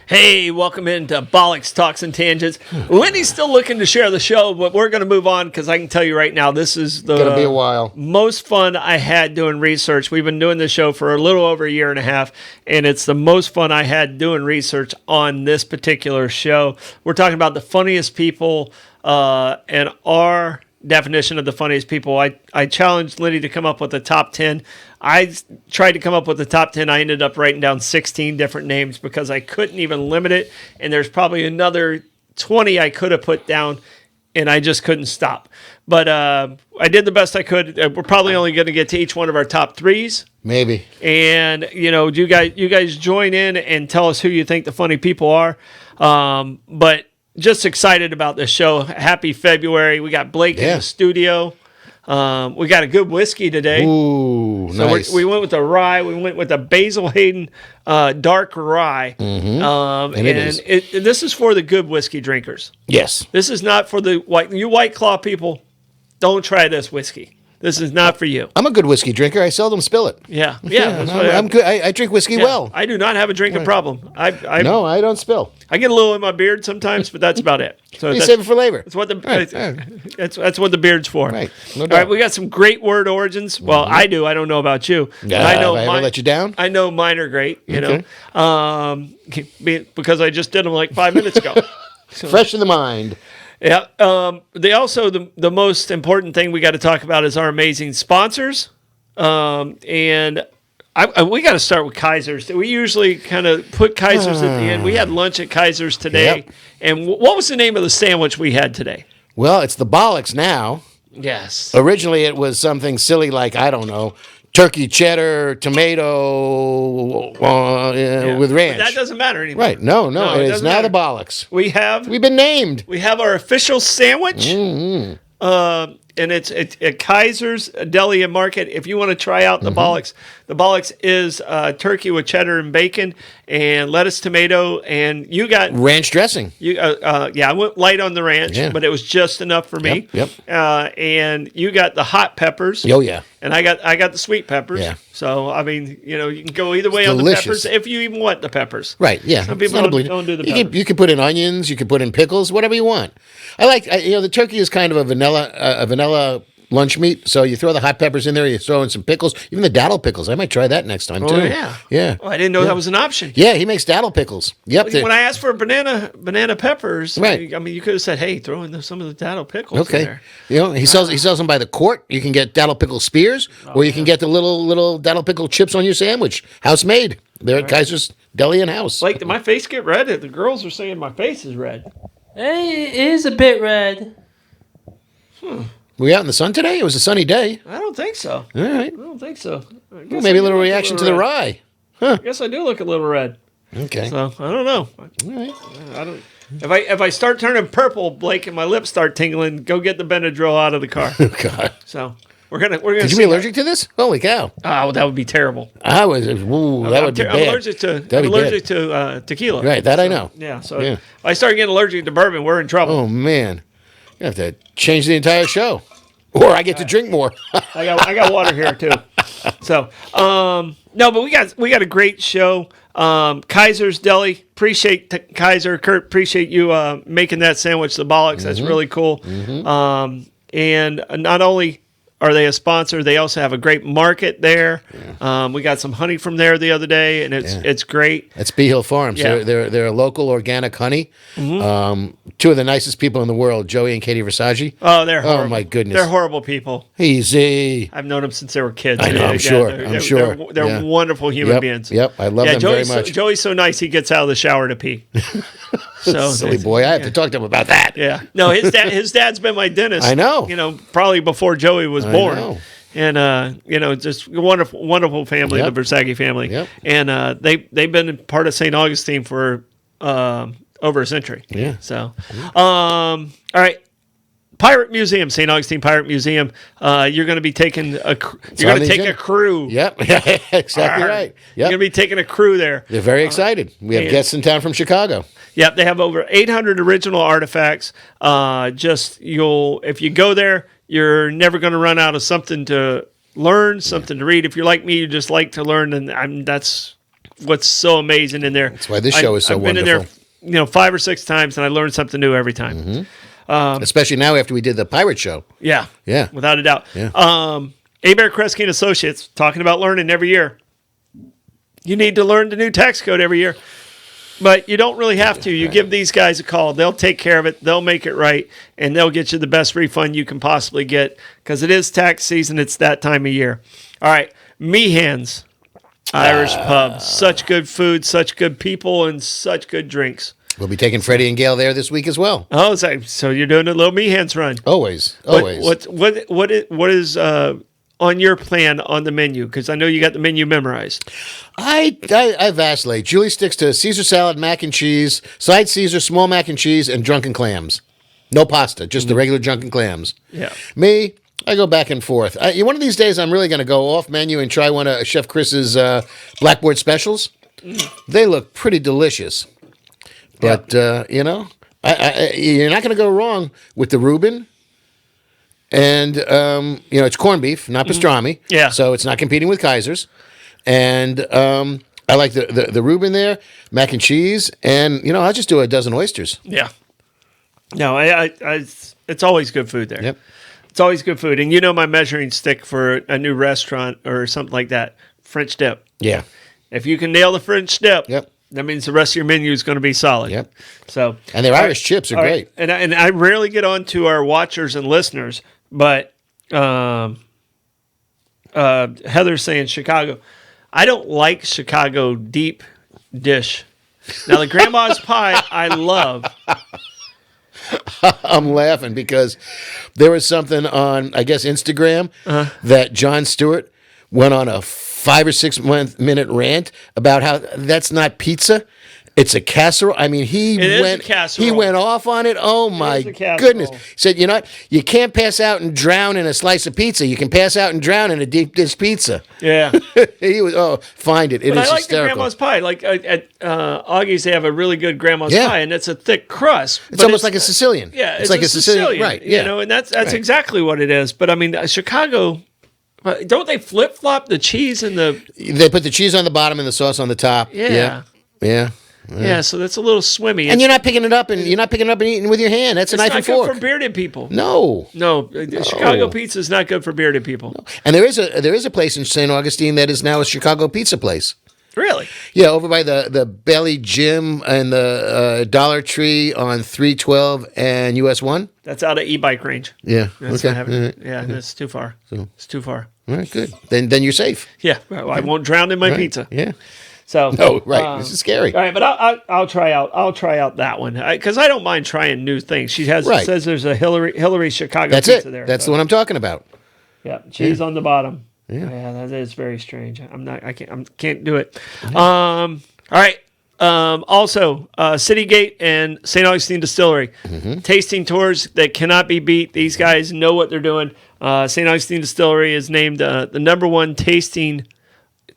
Hey, welcome into Bollox Talks and Tangents. Lenny's still looking to share the show, but we're going to move on because I can tell you right now, this is the gonna be a while. Most fun I had doing research. We've been doing this show for a little over a year and a half, and it's the most fun I had doing research on this particular show. We're talking about the funniest people and our definition of the funniest people. I challenged Lenny to come up with a top 10. I tried to come up with the top 10. I ended up writing down 16 different names because I couldn't even limit it. And there's probably another 20 I could have put down, and I just couldn't stop. But I did the best I could. We're probably only going to get to each one of our top threes. Maybe. And, you guys join in and tell us who you think the funny people are. But just excited about this show. Happy February. We got Blake in the studio. We got a good whiskey today. Ooh, so nice. We went with the rye. We went with the Basil Hayden dark rye. Mm-hmm. And it is. This is for the good whiskey drinkers. Yes. This is not for the White Claw people. Don't try this whiskey. This is not for you. I'm a good whiskey drinker. I seldom spill it. Yeah. I'm good. I drink whiskey well. I do not have a drinking problem. No, I don't spill. I get a little in my beard sometimes, but that's about it. So you save it for later. That's what the beard's for. Right. No All doubt. right, we got some great word origins. Well, I do. I don't know about you. I know. Have I ever let you down? I know mine are great. You know, because I just did them like 5 minutes ago. So, fresh in the mind. Yeah. The most important thing we got to talk about is our amazing sponsors. And we got to start with Kaiser's. We usually kind of put Kaiser's at the end. We had lunch at Kaiser's today. Yep. And what was the name of the sandwich we had today? Well, it's the Bollox now. Yes. Originally, it was something silly like, I don't know, turkey cheddar, tomato with ranch. But that doesn't matter anymore. Right. No, it is now matter. the Bollox. We've been named. We have our official sandwich. Mm-hmm. And it's at Kaiser's Deli and Market. If you want to try out the Bollox is turkey with cheddar and bacon and lettuce, tomato, and you got ranch dressing. I went light on the ranch, but it was just enough for me. Yep. And you got the hot peppers. Oh yeah. And I got the sweet peppers. Yeah. So I mean, you can go either way on the peppers if you even want the peppers. Right. Yeah. Some people don't do the peppers. You can put in onions. You can put in pickles. Whatever you want. The turkey is kind of a vanilla lunch meat. So you throw the hot peppers in there. You throw in some pickles. Even the daddle pickles. I might try that next time too. Oh yeah. Yeah. Oh, I didn't know that was an option. Yeah, he makes daddle pickles. Yep. When I asked for banana peppers, right. I mean, you could have said, "Hey, throw in some of the daddle pickles." Okay. In there. He sells them by the quart. You can get daddle pickle spears, or you can get the little daddle pickle chips on your sandwich, house made. They're at Kaiser's Deli and House. Like, did my face get red? The girls are saying my face is red. Hey, it is a bit red. Were we out in the sun today? It was a sunny day. I don't think so. All right. I don't think so. Well, maybe a little reaction to the rye. Huh. I guess I do look a little red. Okay. So I don't know. All right. I don't. If I start turning purple, Blake, and my lips start tingling, go get the Benadryl out of the car. Oh God. So we're gonna. Could you be allergic to this? Holy cow! Oh, that would be terrible. That would be bad. I'm allergic to tequila. Right. That I know. Yeah. So if I start getting allergic to bourbon, we're in trouble. Oh man, you have to change the entire show, or I get to drink more. I got water here too. So no, but we got a great show. Kaiser's Deli. Appreciate Kaiser. Kurt, appreciate you making that sandwich, the Bollox. That's really cool. And not only are they a sponsor, they also have a great market there. Yeah. We got some honey from there the other day, and it's great. That's Bee Hill Farms. Yeah. They're a local organic honey. Two of the nicest people in the world, Joey and Katie Versace. Oh, they're horrible. Oh my goodness, they're horrible people. Easy. I've known them since they were kids. I know. I'm sure. They're wonderful human beings. Yep. I love them very much. Joey's so nice. He gets out of the shower to pee. So silly boy. I have to talk to him about that. Yeah. No, his dad's been my dentist. I know. Probably before Joey was born. and just a wonderful family, Yep. the Kresge family, Yep. and they've been part of St. Augustine for over a century. Yeah. So, all right. Pirate Museum, St. Augustine Pirate Museum. You're going to be taking you're going to take a crew. Yep, exactly right. You're Yep. going to be taking a crew there. They're very excited. We have guests in town from Chicago. Yep, they have over 800 original artifacts. If you go there, you're never going to run out of something to learn, something to read. If you're like me, you just like to learn, and that's what's so amazing in there. That's why this show is so I've been wonderful. in there, 5 or 6 times, and I learned something new every time. Mm-hmm. Especially now after we did the pirate show. Yeah, Yeah. without a doubt. Yeah. Abare, Kresge and Associates, talking about learning every year. You need to learn the new tax code every year, but you don't really have to. You give these guys a call. They'll take care of it. They'll make it right, and they'll get you the best refund you can possibly get because it is tax season. It's that time of year. All right, Meehan's Irish Pub. Such good food, such good people, and such good drinks. We'll be taking Freddie and Gail there this week as well. Oh, so you're doing a little Meehan's run. Always. What is on your plan on the menu? Because I know you got the menu memorized. I vacillate. Julie sticks to Caesar salad, mac and cheese, side Caesar, small mac and cheese, and drunken clams. No pasta, just the regular drunken clams. Yeah. Me, I go back and forth. One of these days, I'm really going to go off menu and try one of Chef Chris's Blackboard specials. They look pretty delicious. But, you're not going to go wrong with the Reuben. And, it's corned beef, not pastrami. Yeah. So it's not competing with Kaiser's. And I like the Reuben there, mac and cheese. And, I'll just do a dozen oysters. Yeah. No, it's always good food there. Yep. It's always good food. And my measuring stick for a new restaurant or something like that, French dip. Yeah. If you can nail the French dip, Yep. that means the rest of your menu is going to be solid. Yep. So, And their Irish chips are all great. right. And I rarely get on to our watchers and listeners, but Heather's saying Chicago. I don't like Chicago deep dish. Now, the grandma's pie, I love. I'm laughing because there was something on, I guess, Instagram that Jon Stewart went on a 5 or 6 minute rant about how that's not pizza. It's a casserole. I mean, he went off on it. Oh my goodness! He said, you can't pass out and drown in a slice of pizza. You can pass out and drown in a deep dish pizza. Yeah. He was find it. It but is I like hysterical. the grandma's pie. Like at Augie's, they have a really good grandma's Yeah. pie, and it's a thick crust. It's almost like a Sicilian. Yeah, it's like a Sicilian, right? Yeah, and that's Right. exactly what it is. But I mean, Chicago, don't they flip flop the cheese and the? They put the cheese on the bottom and the sauce on the top. Yeah. Yeah. Yeah, so that's a little swimmy. And you're not picking it up and eating with your hand. That's a knife and fork. It's not good for bearded people. No. Chicago pizza is not good for bearded people. No. And there is a place in St. Augustine that is now a Chicago pizza place. Really? Yeah, over by the Belly Gym and the Dollar Tree on 312 and US 1. That's out of e-bike range. Yeah. That's okay. That's too far. It's too far. All right, good. Then you're safe. Yeah, I won't drown in my pizza. Yeah. So no, right. This is scary. All right, but I'll try out that one because I don't mind trying new things. She says there's a Hillary Chicago That's pizza it. there. That's the one I'm talking about. Yeah, cheese on the bottom. Yeah, that is very strange. I can't do it. All right. Also, City Gate and St. Augustine Distillery. Tasting tours that cannot be beat. These guys know what they're doing. St. Augustine Distillery is named the #1 tasting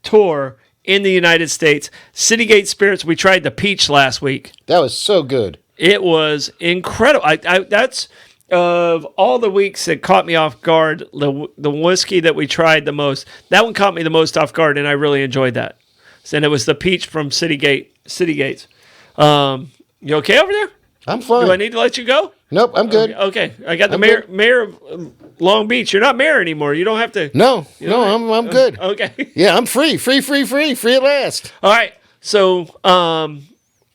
tour in the United States. City Gate Spirits, we tried the peach last week. That was so good. It was incredible. That's of all the weeks that caught me off guard, the whiskey that we tried the most, that one caught me the most off guard, and I really enjoyed that. And it was the peach from City Gates. You okay over there? I'm fine. Do I need to let you go? Nope, I'm good. Okay. I got the mayor of Long Beach. You're not mayor anymore. You don't have to. No, I'm good. Okay. Yeah, I'm free at last. All right. So,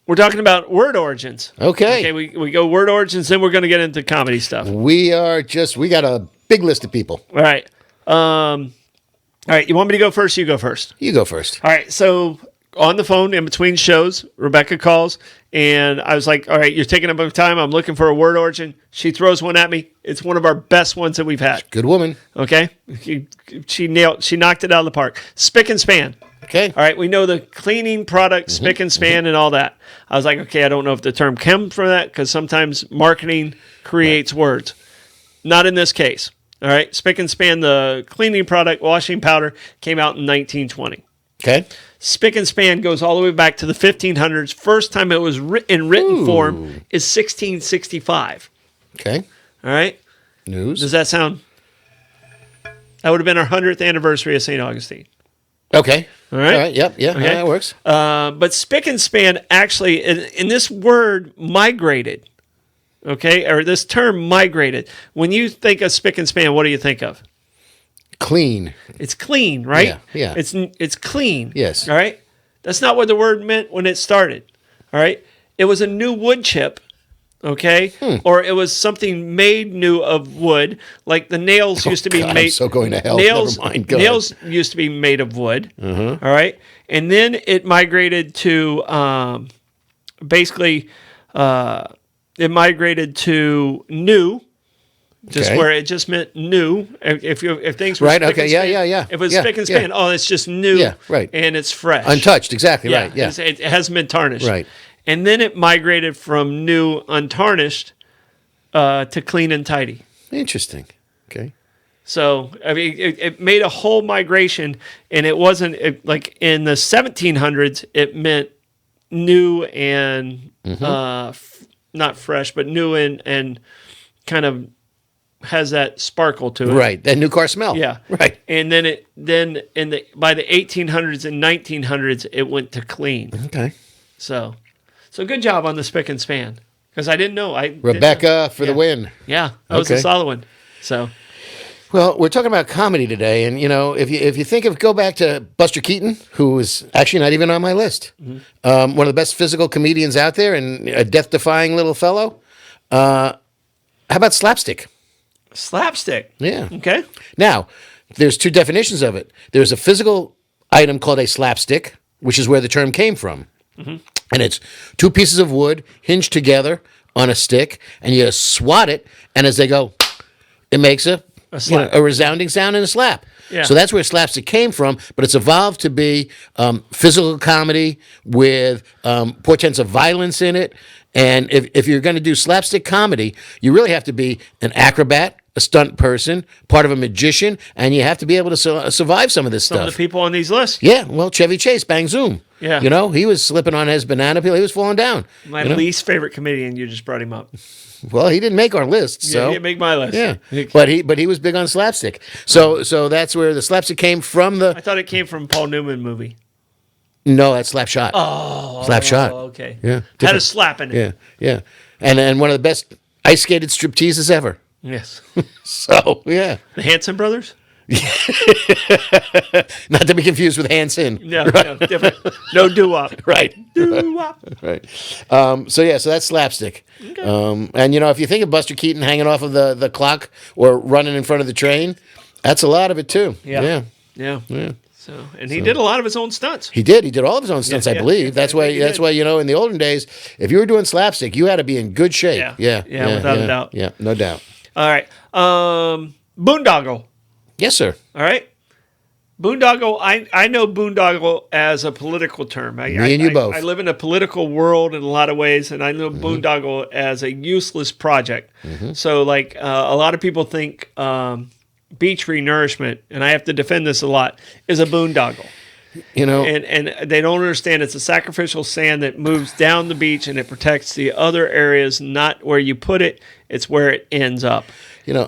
we're talking about word origins. Okay. We go word origins, then we're going to get into comedy stuff. We got a big list of people. All right. You want me to go first? You go first. You go first. All right. So, on the phone in between shows. Rebecca calls, and I was like, all right, you're taking up my time. I'm looking for a word origin. She throws one at me. It's one of our best ones that we've had. Good woman. Okay? She knocked it out of the park. Spick and span. Okay. All right, we know the cleaning product, spick and span, and all that. I was like, okay, I don't know if the term comes from that because sometimes marketing creates words. Not in this case. All right, spick and span, the cleaning product, washing powder, came out in 1920. Okay. Spick and span goes all the way back to the 1500s. First time it was in written form is 1665. Okay. All right? News. Does that sound? That would have been our 100th anniversary of St. Augustine. Okay. All right. All right. Yep. Yeah. Okay. That works. But spick and span actually, in this word, migrated. Okay, or this term migrated. When you think of spick and span, what do you think of? Clean. It's clean, right? Yeah. It's clean. Yes. All right. That's not what the word meant when it started. All right. It was a new wood chip. Okay, or it was something made new of wood, like the nails used to be made. I'm so going to hell. Nails, Never mind. Go nails used to be made of wood. All right, and then it migrated to basically it migrated to new, just Okay. where it just meant new. If things were Right, spick okay, and yeah, span, yeah. If it was Yeah, spick and yeah. span, oh, it's just new. Yeah, right. And it's fresh, Untouched. Exactly. Yeah, Right. Yeah. it hasn't been tarnished. Right. And then it migrated from new, untarnished, to clean and tidy. Interesting. Okay. So, I mean, it made a whole migration, and it wasn't like in the 1700s, it meant new and not fresh, but new and kind of has that sparkle to it. Right. That new car smell. Yeah. Right. And then by the 1800s and 1900s, it went to clean. Okay. So good job on the spick and span, because I didn't know. Rebecca for the Yeah. win. Yeah, that was a Okay. solid one. So Well, we're talking about comedy today, and if you think of go back to Buster Keaton, who was actually not even on my list, one of the best physical comedians out there, and a death-defying little fellow. How about slapstick? slapstick. Yeah. Okay. Now, there's two definitions of it. There's a physical item called a slapstick, which is where the term came from. And it's two pieces of wood hinged together on a stick, and you swat it, and as they go, it makes a slap. a resounding sound and a slap. Yeah. So that's where slapstick came from, but it's evolved to be physical comedy with portents of violence in it. And if you're going to do slapstick comedy, you really have to be an acrobat, a stunt person, part of a magician, and you have to be able to survive some of this Some stuff. of the people on these lists. Yeah, well, Chevy Chase, bang zoom. Yeah. He was slipping on his banana peel. He was falling down. My least favorite comedian, you just brought him up. Well, he didn't make our list, Yeah, so he didn't make my list. yeah. But he was big on slapstick. So that's where the slapstick came from. I thought it came from Paul Newman movie. No, that's Slapshot. Slapshot. Oh, okay. Yeah, Had a different. slap in it. Yeah, yeah. And one of the best ice skated stripteases ever. Yes. So yeah, The Hanson brothers? not to be confused with Hanson. No, no, different. No doo-wop. Right. Doo-wop. Right. So that's slapstick. And if you think of Buster Keaton hanging off of the clock or running in front of the train, that's a lot of it too. Yeah. Yeah. Yeah. So he did a lot of his own stunts. He did. He did all of his own stunts, I believe. That's why. he That's did. why. In the olden days, if you were doing slapstick, you had to be in good shape. Yeah. Without a doubt. Yeah, no doubt. All right. Boondoggle. Yes, sir. All right. Boondoggle, I know boondoggle as a political term. Me and you both. I live in a political world in a lot of ways, and I know boondoggle as a useless project. So, like, a lot of people think beach renourishment, and I have to defend this a lot, is a boondoggle. And they don't understand it's a sacrificial sand that moves down the beach, and it protects the other areas, not where you put it, it's where it ends up.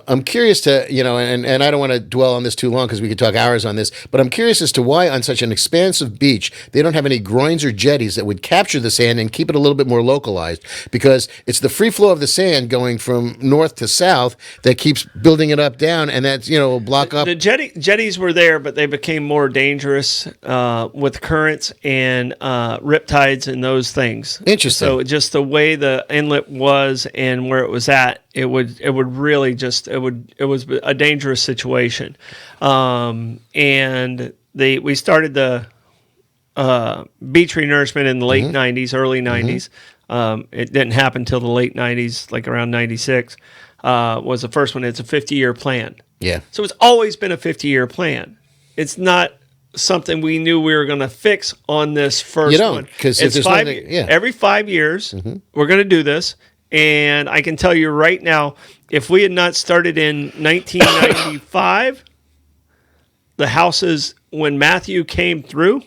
I'm curious to, and I don't want to dwell on this too long because we could talk hours on this, but I'm curious as to why on such an expansive beach, they don't have any groins or jetties that would capture the sand and keep it a little bit more localized, because it's the free flow of the sand going from north to south that keeps building it up down, and that's, will block up. The jetties were there, but they became more dangerous with currents and riptides and those things. Interesting. So just the way the inlet was and where it was at, it would really just it was a dangerous situation, and we started the beach renourishment in the late 90s, early 90s. It didn't happen until the late 90s, like around 96, was the first one. It's a 50-year plan. Yeah. So it's always been a 50-year plan. It's not something we knew we were going to fix on this first You don't, one. because if It's there's 5 nothing- yeah. Every 5 years, we're going to do this. And I can tell you right now, if we had not started in 1995, the houses, when Matthew came through,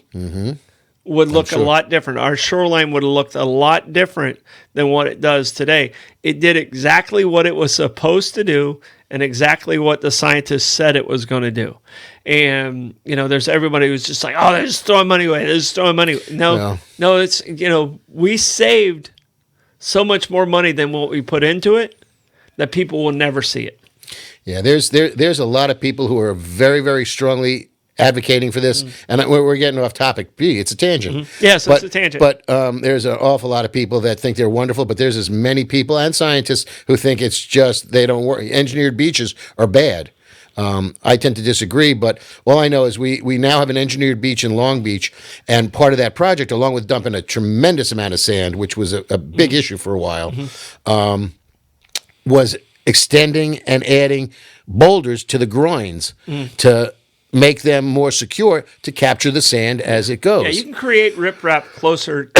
would look a lot different. Our shoreline would have looked a lot different than what it does today. It did exactly what it was supposed to do and exactly what the scientists said it was going to do. And, there's everybody who's just like, oh, they're just throwing money away. They're just throwing money away. No, it's, we saved so much more money than what we put into it that people will never see it. Yeah, there's a lot of people who are very, very strongly advocating for this, and we're getting off topic. It's a tangent. Yes, it's a tangent. But there's an awful lot of people that think they're wonderful, but there's as many people and scientists who think it's just they don't work. Engineered beaches are bad. I tend to disagree, but all I know is we now have an engineered beach in Long Beach, and part of that project, along with dumping a tremendous amount of sand, which was a big issue for a while, was extending and adding boulders to the groins to make them more secure to capture the sand as it goes. Yeah, you can create riprap closer,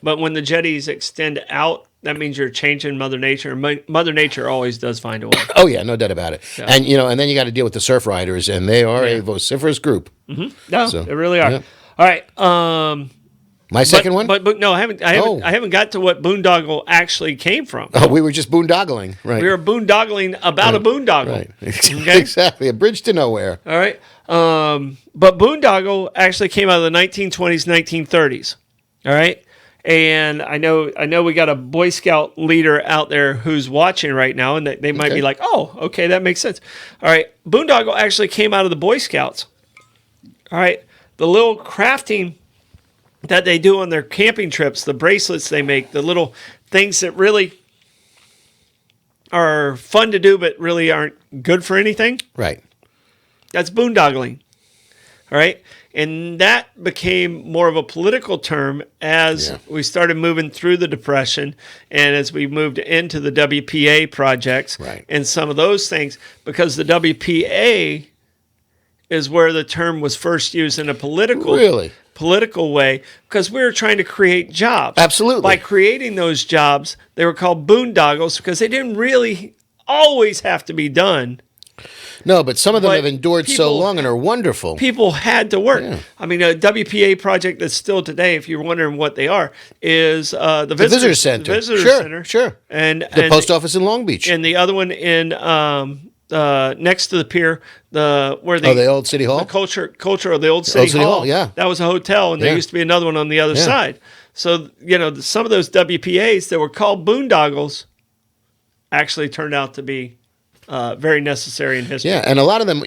but when the jetties extend out, that means you're changing Mother Nature. Mother Nature always does find a way. Oh yeah, no doubt about it. Yeah. And and then you got to deal with the surf riders, and they are a vociferous group. No, they really are. Yeah. All right. My second one, but no, I haven't got to what boondoggle actually came from. Oh, we were just boondoggling, right? We were boondoggling about a boondoggle, right? Okay? Exactly, a bridge to nowhere. All right, but boondoggle actually came out of the 1920s, 1930s. All right, and I know we got a Boy Scout leader out there who's watching right now, and they might be like, oh, okay, that makes sense. All right, boondoggle actually came out of the Boy Scouts. All right, the little crafting that they do on their camping trips, the bracelets they make, the little things that really are fun to do but really aren't good for anything. Right. That's boondoggling. All right. And that became more of a political term as we started moving through the Depression and as we moved into the WPA projects and some of those things, because the WPA is where the term was first used in a political way, because we were trying to create jobs. Absolutely. By creating those jobs, they were called boondoggles because they didn't really always have to be done. No, but some of them have endured so long and are wonderful. People had to work. Yeah. I mean, a WPA project that's still today, if you're wondering what they are, is the Visitor Center. The Visitor Center. Sure. And the post office in Long Beach. And the other one in next to the pier, the old City Hall? The culture of the old City Hall. Yeah. That was a hotel, and there used to be another one on the other side. So, some of those WPAs that were called boondoggles actually turned out to be very necessary in history. Yeah, and a lot of them,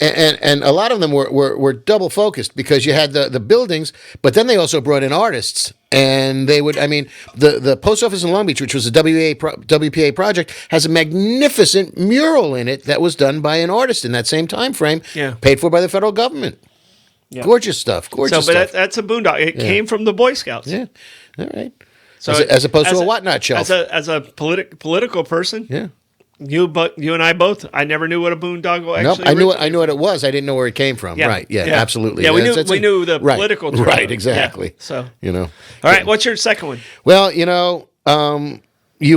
and a lot of them were double focused because you had the buildings, but then they also brought in artists. And they would, the post office in Long Beach, which was a WPA project, has a magnificent mural in it that was done by an artist in that same time frame, paid for by the federal government. Yeah. Gorgeous stuff. But that's a boondoggle. It came from the Boy Scouts. Yeah, all right. So as opposed to a whatnot shelf. As a political person, You and I both. I never knew what a boondoggle actually. Nope, I knew what it was. I didn't know where it came from. Yeah. Right? Yeah, absolutely. Yeah, we knew the political term. Right, exactly. Yeah, so All right. What's your second one? Well, you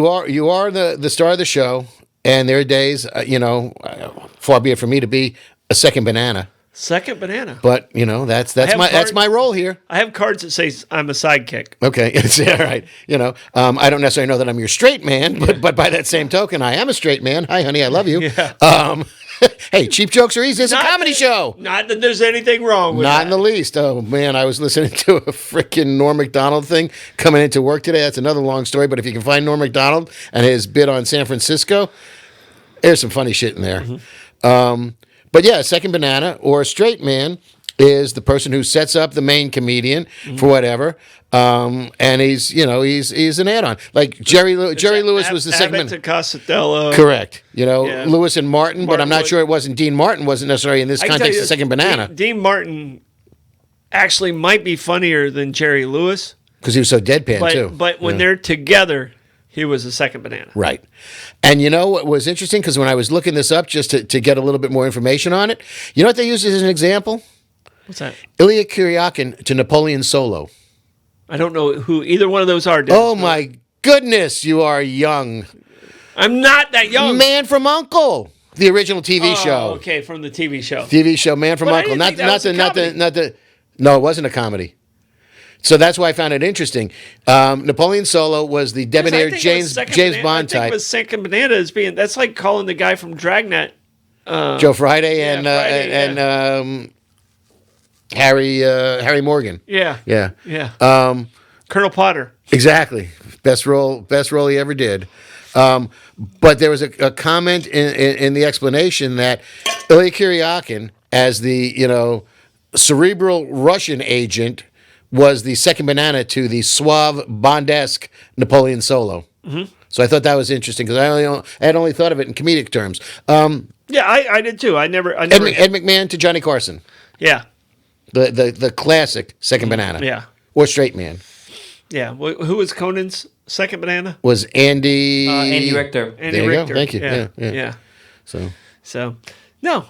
are the star of the show, and there are days, far be it from me to be a second banana. Second banana. But that's my role here. I have cards that say I'm a sidekick. Okay, it's all right. I don't necessarily know that I'm your straight man, but by that same token, I am a straight man. Hi, honey, I love you. Yeah. Hey, cheap jokes are easy. It's a comedy show. Not that there's anything wrong with that. Not in the least. Oh man, I was listening to a freaking Norm Macdonald thing coming into work today. That's another long story. But if you can find Norm Macdonald and his bit on San Francisco, there's some funny shit in there. Mm-hmm. But yeah, a second banana or a straight man is the person who sets up the main comedian for whatever, and he's an add-on. Like Jerry Lewis was the second Abbott to Costello. Correct. Lewis and Martin, but I'm not sure it wasn't Dean Martin wasn't necessarily in this context the second banana. Dean Martin actually might be funnier than Jerry Lewis. Because he was so deadpan, too. But when they're together, he was the second banana. Right. And you know what was interesting? Because when I was looking this up just to get a little bit more information on it, you know what they used as an example? What's that? Ilya Kuryakin to Napoleon Solo. I don't know who either one of those are. Oh, my goodness, you are young. I'm not that young. Man from U.N.C.L.E., the original TV show. Okay, from the TV show. TV show, Man from U.N.C.L.E. Not the. No, it wasn't a comedy. So that's why I found it interesting. Napoleon Solo was the debonair James Bond I think type. it was Second Banana as being, that's like calling the guy from Dragnet. Joe Friday and Harry Morgan. Yeah. Yeah. Colonel Potter. Exactly. Best role he ever did. But there was a comment in the explanation that Ilya Kuryakin, as the cerebral Russian agent, was the second banana to the suave Bond-esque Napoleon Solo. Mm-hmm. So I thought that was interesting because I had only thought of it in comedic terms. Yeah, I did too. I never. Ed McMahon to Johnny Carson. Yeah. The classic second banana. Yeah. Or straight man. Yeah. Who was Conan's second banana? Was Andy Richter. Andy there you Richter. go. Thank you. Yeah. So no.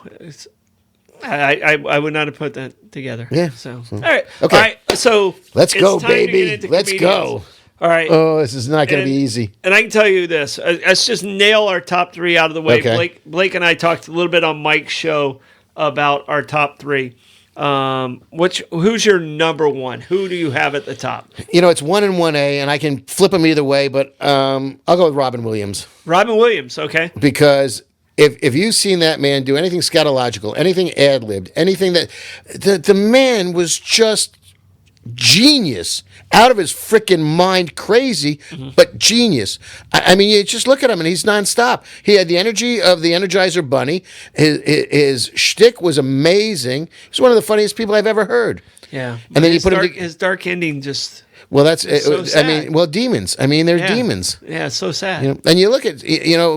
I would not have put that together. Yeah. So all right. Okay. All right. So let's go, time to get baby. into Let's comedians. go. All right. Oh, this is not going to be easy. And I can tell you this. Let's just nail our top three out of the way. Okay. Blake and I talked a little bit on Mike's show about our top three. Who's your number one? Who do you have at the top? It's 1 and 1A, and I can flip them either way, but I'll go with Robin Williams. Robin Williams, okay. Because if you've seen that man do anything scatological, anything ad-libbed, anything that... The man was just genius, out of his freaking mind, crazy, but genius. I mean, you just look at him and he's nonstop. He had the energy of the Energizer Bunny. His shtick was amazing. He's one of the funniest people I've ever heard. Yeah, and then you put his dark ending just. Well, that's so sad. Demons. I mean, they're demons. Yeah, it's so sad. And you look at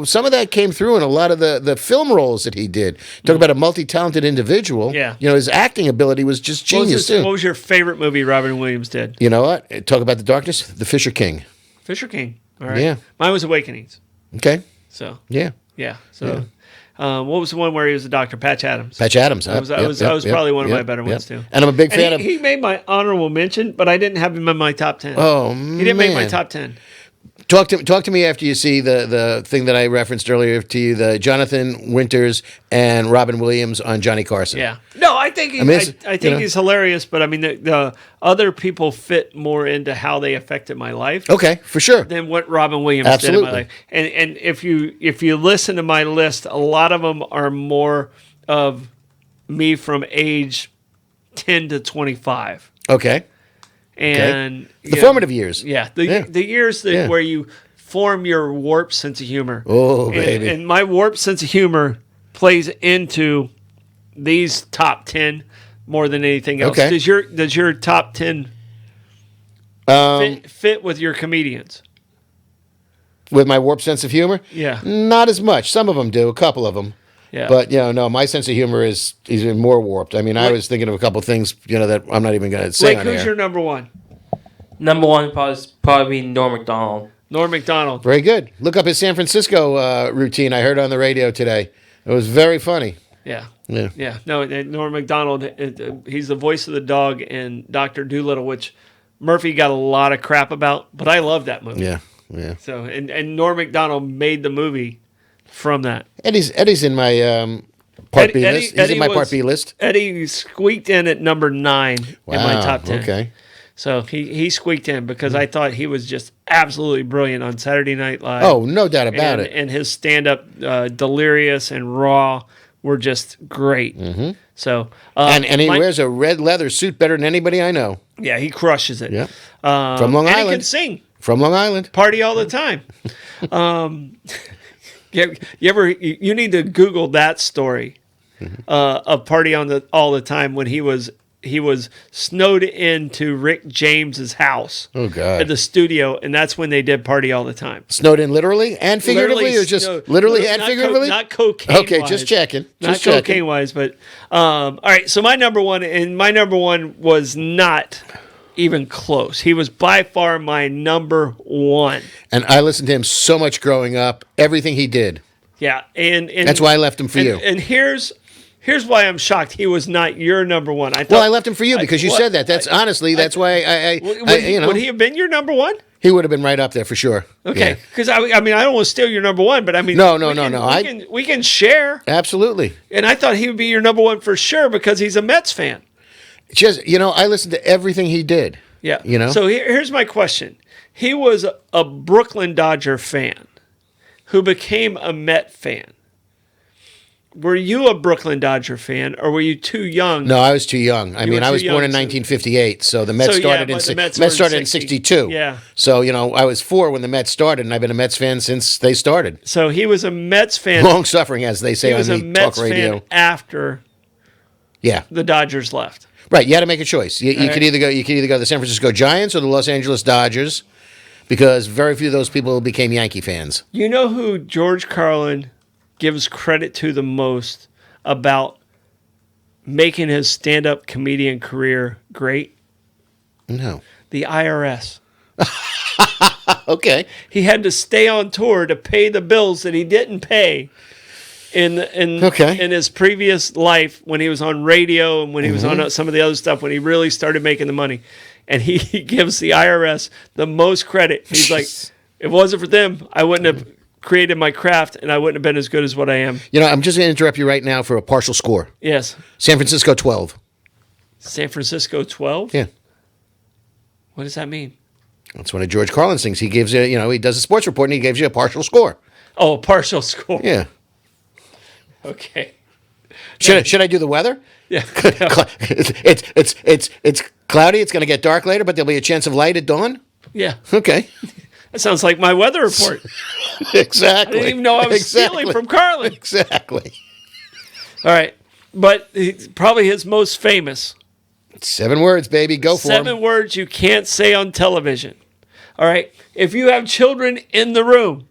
some of that came through in a lot of the film roles that he did. Talk about a multi-talented individual. Yeah. His acting ability was just genius too. What was your favorite movie Robin Williams did? You know what? Talk about the darkness. The Fisher King. Fisher King. All right. Yeah. Mine was Awakenings. Okay. So. Yeah. Yeah. So. What was the one where he was the doctor? Patch Adams. Patch Adams. That was probably one of my better ones too. And I'm a big fan of. He made my honorable mention, but I didn't have him in my top 10. Oh man. He didn't make my top 10. Talk to me after you see the thing that I referenced earlier to you, the Jonathan Winters and Robin Williams on Johnny Carson. Yeah. No, I think he's hilarious, but I mean the other people fit more into how they affected my life. Okay, for sure. Than what Robin Williams Absolutely. did in my life. And if you listen to my list, a lot of them are more of me from age 10 to 25. Okay. And the formative years. Yeah, the years where you form your warped sense of humor. Oh, baby. And my warped sense of humor plays into these top 10 more than anything else. Okay. Does your top 10 fit with your comedians? With my warped sense of humor? Yeah. Not as much. Some of them do, a couple of them. Yeah. But, no, my sense of humor is even more warped. I mean, I was thinking of a couple of things, that I'm not even going to say on who's air. your number one? Number one probably be Norm Macdonald. Norm Macdonald. Very good. Look up his San Francisco routine I heard on the radio today. It was very funny. Yeah. Yeah. Yeah. No, Norm Macdonald, he's the voice of the dog in Dr. Dolittle, which Murphy got a lot of crap about, but I love that movie. Yeah. Yeah. So, and Norm Macdonald made the movie from that. Eddie's in my Part B list. He's in my Part B list. Eddie squeaked in at number 9 in my top 10. Okay. So he squeaked in because I thought he was just absolutely brilliant on Saturday Night Live. Oh, no doubt about it. And his stand-up, Delirious and Raw, were just great. Mm-hmm. So and he wears a red leather suit better than anybody I know. Yeah, he crushes it. Yeah. From Long Island. And he can sing. From Long Island. Party all the time. You need to Google that story of Party all the time when he was he was snowed into Rick James's house. Oh, God. At the studio, and that's when they did party all the time. Snowed in literally and figuratively, or just literally and figuratively? Not cocaine. Okay, just checking. Not cocaine wise, but all right. So my number one was not even close. He was by far my number one. And I listened to him so much growing up. Everything he did. Yeah, and that's why I left him for you. And here's why I'm shocked he was not your number one. I left him for you because you said that. That's honestly, that's why would he have been your number one? He would have been right up there for sure. Okay, because I mean, I don't want to steal your number one, but I mean, no. We can share. Absolutely. And I thought he would be your number one for sure because he's a Mets fan. Just I listened to everything he did. Yeah. So here's my question: he was a Brooklyn Dodger fan who became a Met fan. Were you a Brooklyn Dodger fan, or were you too young? No, I was too young. I was born in 1958, so the Mets started in 62. Yeah. So I was 4 when the Mets started, and I've been a Mets fan since they started. So he was a Mets fan. Long suffering, as they say on the talk radio. Fan after. Yeah. The Dodgers left. Right. You had to make a choice. You could either go. You could either go to the San Francisco Giants or the Los Angeles Dodgers, because very few of those people became Yankee fans. You know who George Carlin gives credit to the most about making his stand-up comedian career great? No. The IRS. Okay. He had to stay on tour to pay the bills that he didn't pay in his previous life when he was on radio and when he was on some of the other stuff, when he really started making the money. And he gives the IRS the most credit. He's like, if it wasn't for them, I wouldn't have created my craft, and I wouldn't have been as good as what I am. I'm just going to interrupt you right now for a partial score. Yes. San Francisco 12. San Francisco 12? Yeah. What does that mean? That's one of George Carlin's things. He gives you, he does a sports report and he gives you a partial score. Oh, a partial score. Yeah. Okay. Should I do the weather? Yeah. It's cloudy. It's going to get dark later, but there'll be a chance of light at dawn. Yeah. Okay. That sounds like my weather report. Exactly. I didn't even know I was stealing from Carlin. Exactly. All right. But probably his most famous. 7 words, baby. Go for 7 words you can't say on television. All right. If you have children in the room,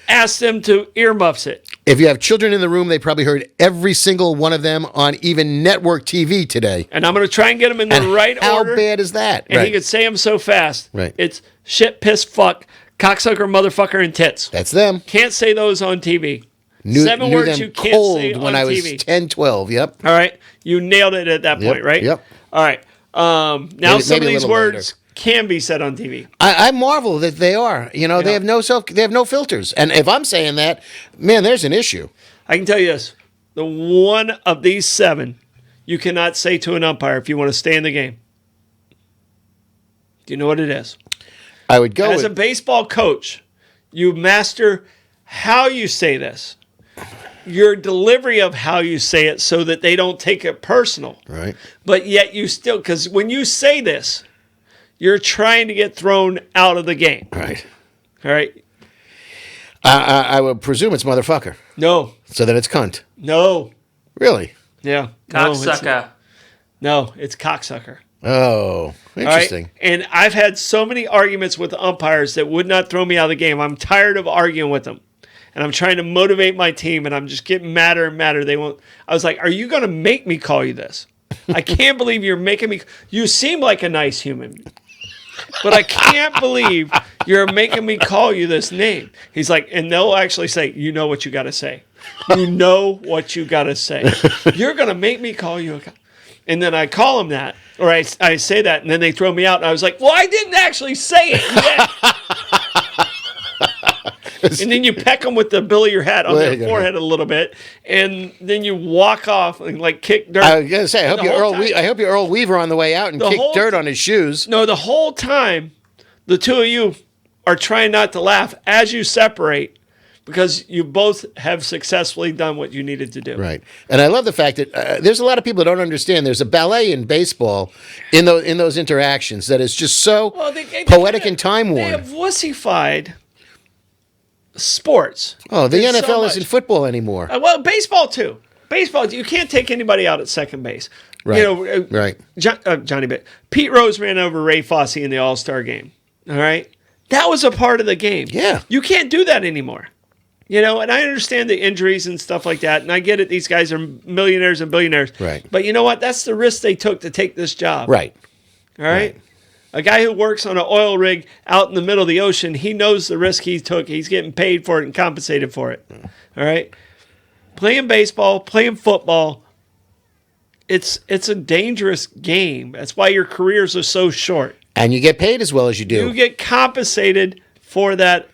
ask them to earmuffs it. If you have children in the room, they probably heard every single one of them on even network TV today. And I'm going to try and get them in the right order. How bad is that? And he could say them so fast. Right. It's shit, piss, fuck, cocksucker, motherfucker, and tits. That's them. Can't say those on TV. Knew 7 words them you can't cold say on when I was TV. 10, 12. Yep. All right. You nailed it at that point, right? Yep. All right. Now some of these words later can be said on TV. I marvel that they are. They have no filters. And if I'm saying that, man, there's an issue. I can tell you this. The one of these 7 you cannot say to an umpire if you want to stay in the game. Do you know what it is? I would go As a baseball coach, you master how you say this. Your delivery of how you say it so that they don't take it personal. Right. But yet you still, because when you say this, you're trying to get thrown out of the game. Right. All right. I would presume it's motherfucker. No. So that it's cunt. No. Really? Yeah. Cocksucker. No, it's cocksucker. Oh, interesting. Right? And I've had so many arguments with umpires that would not throw me out of the game. I'm tired of arguing with them. And I'm trying to motivate my team, and I'm just getting madder and madder. They won't. I was like, are you going to make me call you this? I can't believe you're making me. You seem like a nice human. But I can't believe you're making me call you this name. He's like, and they'll actually say, you know what you got to say. You know what you got to say. You're going to make me call you a... And then I call him that, or I say that, and then they throw me out. And I was like, well, I didn't actually say it yet. And then you peck them with the bill of your hat on their forehead a little bit, and then you walk off and like kick dirt. I was gonna say, I hope you Earl Weaver on the way out and kick dirt on his shoes. No, the whole time, the two of you are trying not to laugh as you separate, because you both have successfully done what you needed to do. Right, and I love the fact that there's a lot of people that don't understand. There's a ballet in baseball in those interactions that is just so poetic and time worn. They have wussified sports. Oh, the NFL isn't football anymore. Well, baseball too. baseball, you can't take anybody out at second base. Right. You know, Right. Johnny Bit. Pete Rose ran over Ray Fosse in the All-Star game. All right? That was a part of the game. Yeah. You can't do that anymore. You know, and I understand the injuries and stuff like that, and I get it. These guys are millionaires and billionaires. Right. But you know what? That's the risk they took to take this job. Right. All right? A guy who works on an oil rig out in the middle of the ocean, he knows the risk he took. He's getting paid for it and compensated for it. All right? Playing baseball, playing football, it's a dangerous game. That's why your careers are so short. And you get paid as well as you do. You get compensated for that,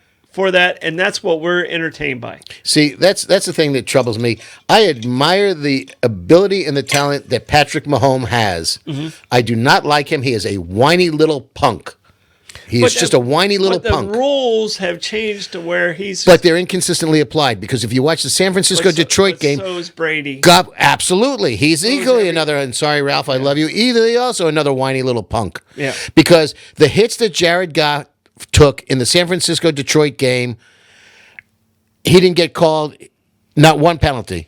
and that's what we're entertained by. See, that's the thing that troubles me. I admire the ability and the talent that Patrick Mahomes has. Mm-hmm. I do not like him. He is a whiny little punk. He is just a whiny little punk. But the rules have changed to where he's... But they're inconsistently applied, because if you watch the San Francisco-Detroit game... So is Brady. God, absolutely. He's equally another... And sorry, Ralph, I love you. He also another whiny little punk. Yeah. Because the hits that Jared Goff took in the San Francisco-Detroit game, he didn't get called not one penalty.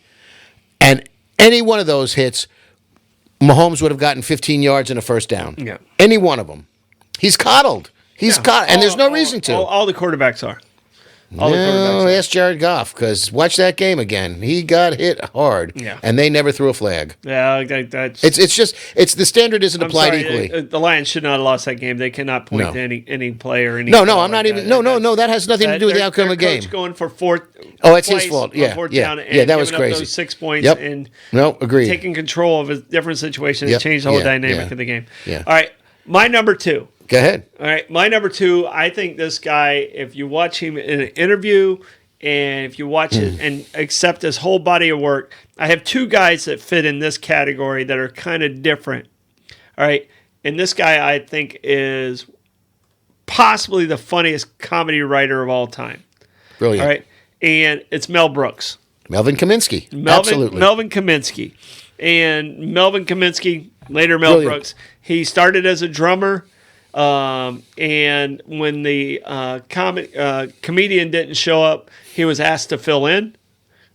And any one of those hits, Mahomes would have gotten 15 yards and a first down. Yeah. Any one of them. He's coddled. He's coddled. And there's no reason to. All the quarterbacks are. No, ask Jared Goff, because watch that game again. He got hit hard, and they never threw a flag. Yeah, that's... It's the standard isn't applied equally. The Lions should not have lost that game. They cannot point to any play or any... No, I'm not even... No, that has nothing to do with the outcome of the game. Coach going for fourth... Oh, it's his fault. Yeah, down that was crazy. Those 6 points and agreed. Taking control of a different situation and changed the whole dynamic of the game. Yeah. All right, my number 2. Go ahead. All right, my number 2, I think this guy, if you watch him in an interview and if you watch it and accept his whole body of work, I have 2 guys that fit in this category that are kind of different. All right, and this guy I think is possibly the funniest comedy writer of all time. Brilliant. All right, and it's Mel Brooks. Melvin Kaminsky. Absolutely. Melvin Kaminsky. And Melvin Kaminsky, later Mel Brooks, he started as a drummer. And when the comedian didn't show up, he was asked to fill in,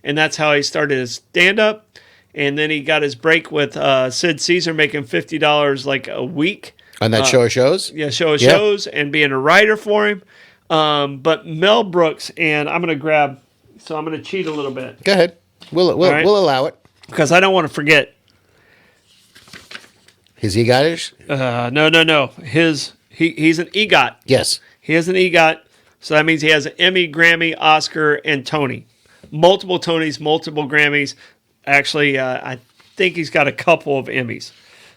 and that's how he started his stand-up. And then he got his break with Sid Caesar, making $50 like a week on that show of shows. Yeah, show of shows, and being a writer for him. But Mel Brooks, and I'm gonna cheat a little bit. Go ahead. We'll allow it because I don't want to forget. His EGOT-ish? No. He's an EGOT. Yes. He has an EGOT, so that means he has an Emmy, Grammy, Oscar, and Tony. Multiple Tonys, multiple Grammys. Actually, I think he's got a couple of Emmys.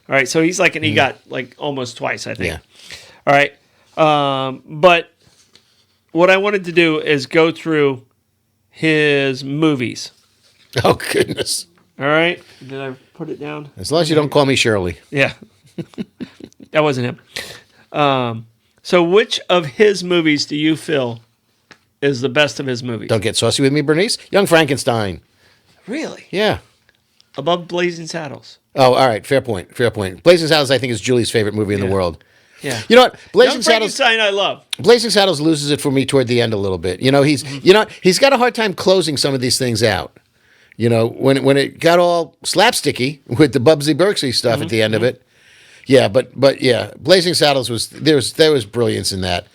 All right, so he's like an EGOT, like almost twice, I think. Yeah. All right, but what I wanted to do is go through his movies. Oh, goodness. All right, did I put it down? As long as you don't call me Shirley. Yeah. That wasn't him. So which of his movies do you feel is the best of his movies? Don't get saucy with me, Bernice. Young Frankenstein. Really? Yeah. Above Blazing Saddles. Oh, all right. Fair point. Blazing Saddles, I think, is Julie's favorite movie in the world. Yeah. You know what? Young Frankenstein, I love. Blazing Saddles loses it for me toward the end a little bit. You know, he's got a hard time closing some of these things out. You know, when it got all slapsticky with the Bubsy Berksy stuff at the end of it. Yeah, but yeah, Blazing Saddles there was brilliance in that.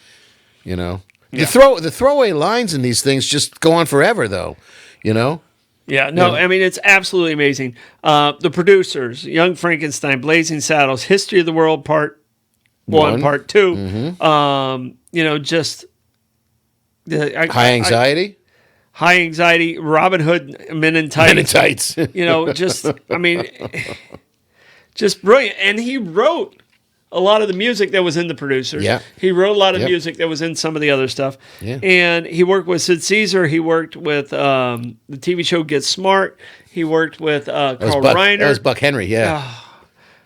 You know, the throwaway lines in these things just go on forever, though. You know. Yeah, no, I mean it's absolutely amazing. The producers, Young Frankenstein, Blazing Saddles, History of the World Part 1, Part 2. Mm-hmm. You know, just High Anxiety. High Anxiety, Robin Hood, Men in Tights. Men in Tights. You know, just brilliant. And he wrote a lot of the music that was in the producers. Yeah. He wrote a lot of music that was in some of the other stuff. Yeah. And he worked with Sid Caesar. He worked with the TV show Get Smart. He worked with Carl Reiner. That was Buck Henry, yeah.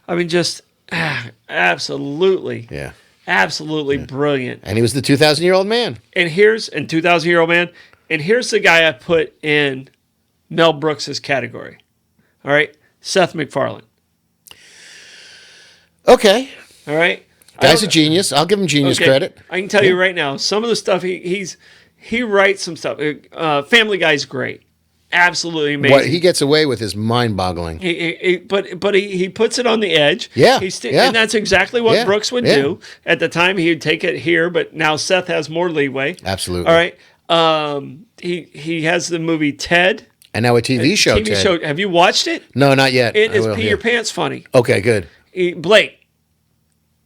I mean, just absolutely. Yeah. Absolutely brilliant. And he was the 2,000-year-old man. And 2,000-year-old man. And here's the guy I put in Mel Brooks' category. All right? Seth MacFarlane. Okay. All right? Guy's a genius. I'll give him genius credit. I can tell you right now, some of the stuff he writes some stuff. Family Guy's great. absolutely amazing. What he gets away with is mind-boggling. But he puts it on the edge. Yeah, And that's exactly what Brooks would yeah. do. At the time, he would take it here, but now Seth has more leeway. Absolutely. All right. He has the movie Ted. And now a TV show, Ted. Have you watched it? No, not yet. It I is will, pee your pants funny. Okay, good. Blake,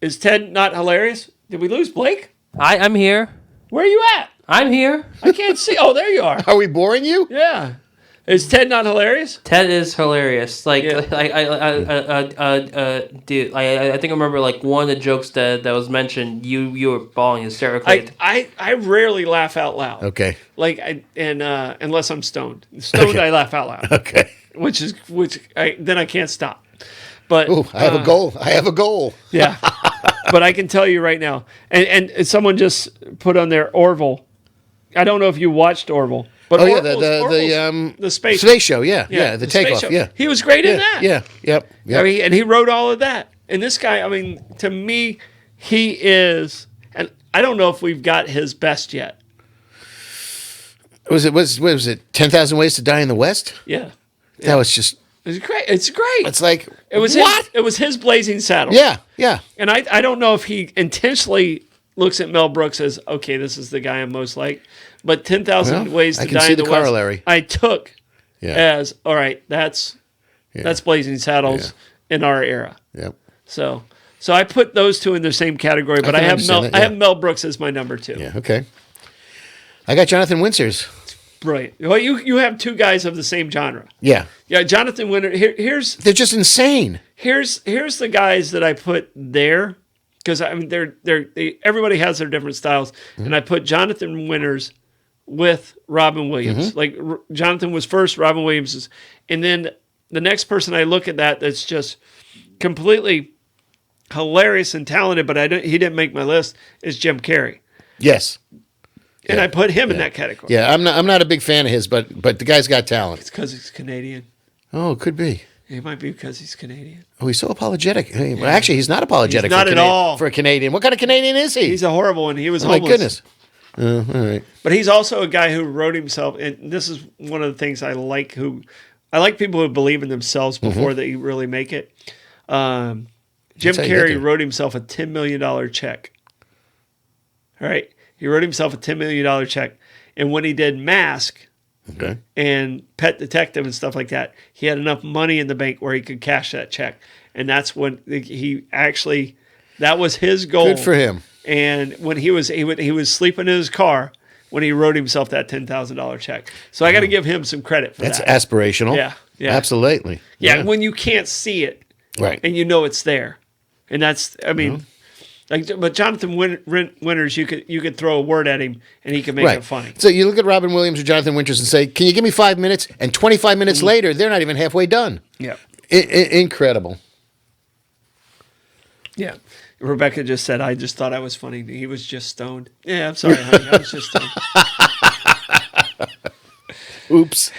is Ted not hilarious? Did we lose Blake? I'm here. Where are you at? I'm here. I can't see. Oh, there you are. Are we boring you? Yeah. Is Ted not hilarious? Ted is hilarious. Like, Yeah. dude, I think I remember like one of the jokes that was mentioned. You were bawling hysterically. I rarely laugh out loud. Okay. Like unless I'm stoned. Stoned, Okay. I laugh out loud. Okay. Then I can't stop. But Ooh, I have a goal. I have a goal. yeah. But I can tell you right now, and someone just put on there Orville. I don't know if you watched Orville, but Oh, yeah, Orville's the space show, yeah. The space takeoff, show. yeah. He was great in that. Yeah, yep. I mean, and he wrote all of that. And this guy, I mean, to me, he is, and I don't know if we've got his best yet. What was it 10,000 Ways to Die in the West? Yeah. That was just, It's great. It's great. it's like, It was what? it was his Blazing Saddles. Yeah. And I don't know if he intentionally looks at Mel Brooks as, okay, this is the guy I'm most like. But 10,000 Well, Ways I to can Die see in the the West, corollary. I took Yeah. as, all right, that's Blazing Saddles in our era. Yep. So I put those two in the same category, but I can have understand Mel that, yeah. I have Mel Brooks as my number 2. Yeah, okay. I got Jonathan Winters. Brilliant. Well, you have two guys of the same genre. Yeah. Yeah, Jonathan Winter. Here's They're just insane. here's the guys that I put there, because I mean everybody has their different styles, and I put Jonathan Winters with Robin Williams. Like Jonathan was first, Robin Williams is, and then the next person I look at that's just completely hilarious and talented, but he didn't make my list, is Jim Carrey, Yes. and I put him in that category. Yeah, I'm not a big fan of his, but the guy's got talent. It's because he's Canadian. Oh, it could be. It might be because he's Canadian. Oh, he's so apologetic. Hey, well, actually, he's not apologetic. He's not at all. For a Canadian. What kind of Canadian is he? He's a horrible one. He was Oh, my homeless. goodness. All right. But he's also a guy who wrote himself, and this is one of the things I like. I like people who believe in themselves before they really make it. Jim how you get Carrey there. wrote himself a $10 million check. All right, he wrote himself a $10 million check, and when he did Mask Okay. and Pet Detective and stuff like that, he had enough money in the bank where he could cash that check, and that's when that was his goal. Good for him. And when he was sleeping in his car when he wrote himself that $10,000 check. So I got to give him some credit for That's that. aspirational. Yeah. Absolutely. Yeah, when you can't see it Right. and you know it's there, and that's but Jonathan Winters, you could throw a word at him and he could make Right. it funny. So you look at Robin Williams or Jonathan Winters and say, "Can you give me 5 minutes?" And 25 minutes later, they're not even halfway done. Yeah, Incredible. yeah. Rebecca just said, "I just thought I was funny. He was just stoned." Yeah, I'm sorry, honey. I was just stoned. Oops.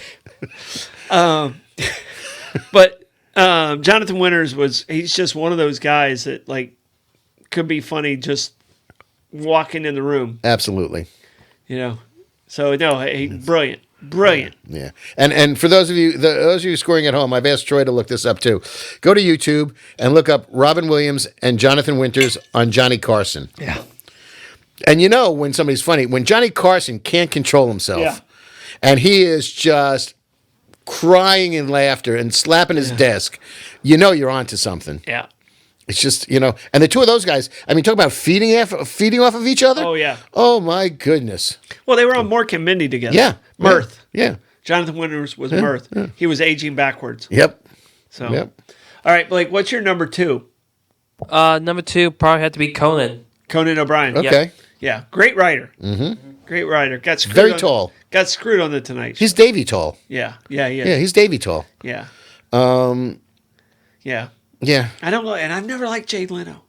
But Jonathan Winters he's just one of those guys that like could be funny just walking in the room, Absolutely. you know. So no, hey, brilliant. Yeah. And for those of you scoring at home, I've asked Troy to look this up too. Go to YouTube and look up Robin Williams and Jonathan Winters on Johnny Carson. Yeah. And you know when somebody's funny, when Johnny Carson can't control himself, Yeah. and he is just crying in laughter and slapping his desk, you know you're onto something. Yeah. It's just, and the two of those guys, I mean, talk about feeding off of each other. Oh, yeah. Oh, my goodness. Well, they were on Mork and Mindy together. Yeah. Mirth. Yeah. Jonathan Winters was Mirth. yeah. He was aging backwards. Yep. So, Yep. All right, Blake, what's your number 2? Number 2 probably had to be Conan. Conan O'Brien. Okay. Yeah. Great writer. Mm-hmm. Great writer. Got screwed Very tall. Got screwed on the Tonight Show. He's Davy tall. Yeah, Yeah, he's Davy tall. Yeah. Yeah. Yeah. I don't know, and I've never liked Jay Leno.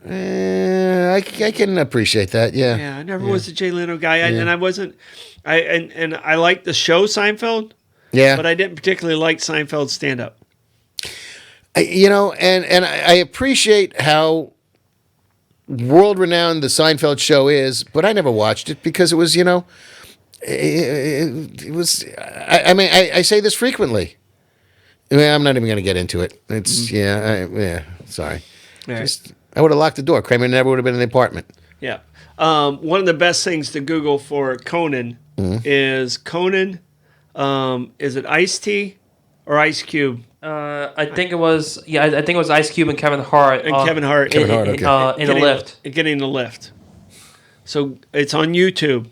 I can appreciate that. Yeah. Yeah, I never was a Jay Leno guy, and I wasn't. And I liked the show Seinfeld, Yeah. but I didn't particularly like Seinfeld's stand up. And I appreciate how world renowned the Seinfeld show is, but I never watched it because it was, it was. I mean, I say this frequently. I mean, I'm not even going to get into it. It's Sorry. All right. Just I would have locked the door. Kramer never would have been in the apartment. Yeah. One of the best things to Google for Conan is Conan. Is it Ice-T or Ice Cube? I think it was I think it was Ice Cube and Kevin Hart. And Kevin Hart. Kevin Hart, okay. In a lift. Getting the lift. So it's on YouTube.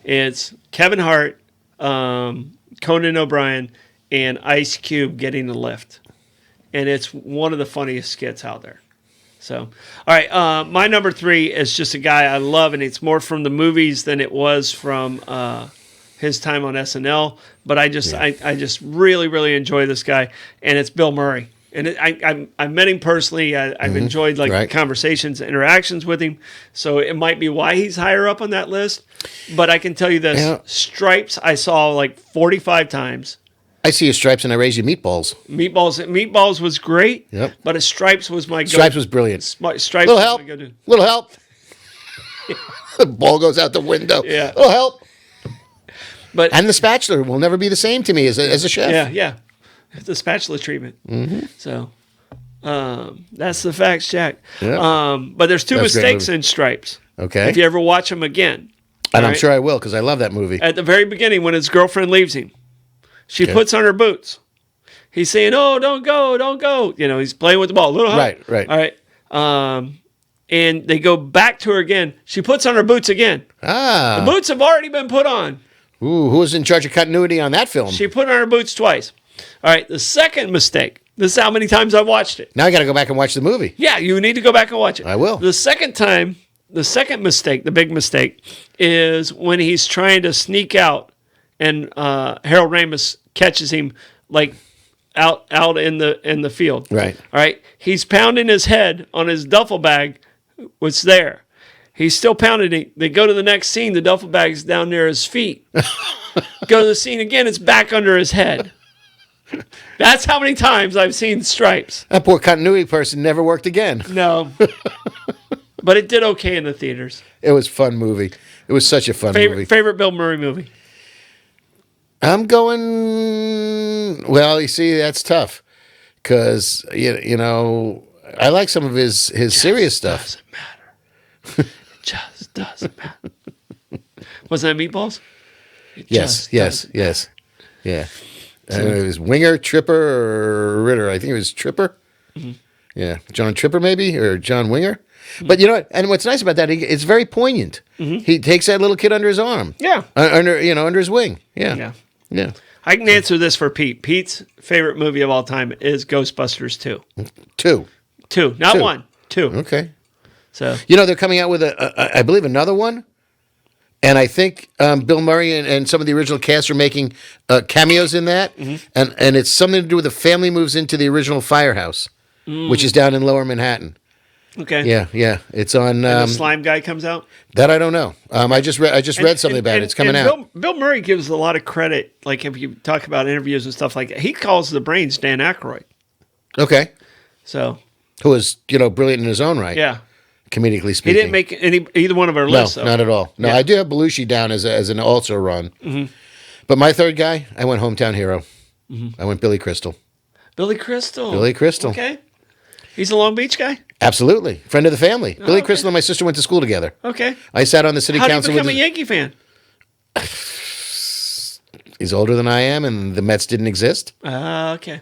It's Kevin Hart, Conan O'Brien, and Ice Cube getting the lift. And it's one of the funniest skits out there. So, all right, my number 3 is just a guy I love, and it's more from the movies than it was from his time on SNL. But I just really, really enjoy this guy, and it's Bill Murray. And I met him personally. I've enjoyed conversations, interactions with him. So it might be why he's higher up on that list. But I can tell you this: Stripes I saw like 45 times. I see your Stripes and I raise you Meatballs. Meatballs was great. Yep. But Stripes was my Stripes was brilliant. Stripes Little was help. my go-to. Little help. The ball goes out the window. Yeah. Little help. But and the spatula will never be the same to me as a chef. Yeah. The spatula treatment. So that's the facts, Jack. Yep. But there's two That's a great mistakes movie. in Stripes. Okay. If you ever watch them again. And I'm sure I will because I love that movie. At the very beginning, when his girlfriend leaves him, she puts on her boots. He's saying, "Oh, don't go, don't go." You know, he's playing with the ball. Little help. Right. All right. And they go back to her again. She puts on her boots again. Ah. The boots have already been put on. Ooh, who was in charge of continuity on that film? She put on her boots twice. All right. The second mistake. This is how many times I've watched it. Now I got to go back and watch the movie. Yeah, you need to go back and watch it. I will. The second time, the second mistake, the big mistake, is when he's trying to sneak out, and Harold Ramis catches him like out in the field. Right. All right. He's pounding his head on his duffel bag. What's there? He's still pounding it. They go to the next scene. The duffel bag's down near his feet. Go to the scene again. It's back under his head. That's how many times I've seen Stripes. That poor continuity person never worked again. No. But it did okay in the theaters. It was a fun movie. It was such a fun movie. Favorite Bill Murray movie? I'm going. Well, you see, that's tough because you know I like some of his serious stuff. Doesn't matter. It just doesn't matter. Wasn't that Meatballs? Yes. Yeah. It was Winger, Tripper, or Ritter. I think it was Tripper. Mm-hmm. Yeah, John Tripper maybe, or John Winger. Mm-hmm. But you know what? And what's nice about that, it's very poignant. Mm-hmm. He takes that little kid under his arm. Yeah. Under his wing. Yeah. I can answer this for Pete. Pete's favorite movie of all time is Ghostbusters 2. Two, not one. Two. Okay. So they're coming out with I believe another one. And I think Bill Murray and some of the original cast are making cameos in that. Mm-hmm. And it's something to do with the family moves into the original firehouse, which is down in Lower Manhattan. Okay. Yeah. It's on. And the slime guy comes out? That I don't know. I just read something about it. It's coming out. Bill Murray gives a lot of credit. Like if you talk about interviews and stuff like that, he calls the brains Dan Aykroyd. Okay. So. Who was, brilliant in his own right. Yeah. Comedically speaking. He didn't make either one of our lists. No, not at all. No, yeah. I do have Belushi down as an also run. Mm-hmm. But my third guy, I went Hometown Hero. Mm-hmm. I went Billy Crystal. Billy Crystal. Okay. He's a Long Beach guy? Absolutely. Friend of the family. Billy Crystal and my sister went to school together. Okay. I sat on the city council. How did you become a Yankee fan? He's older than I am, and the Mets didn't exist. Okay.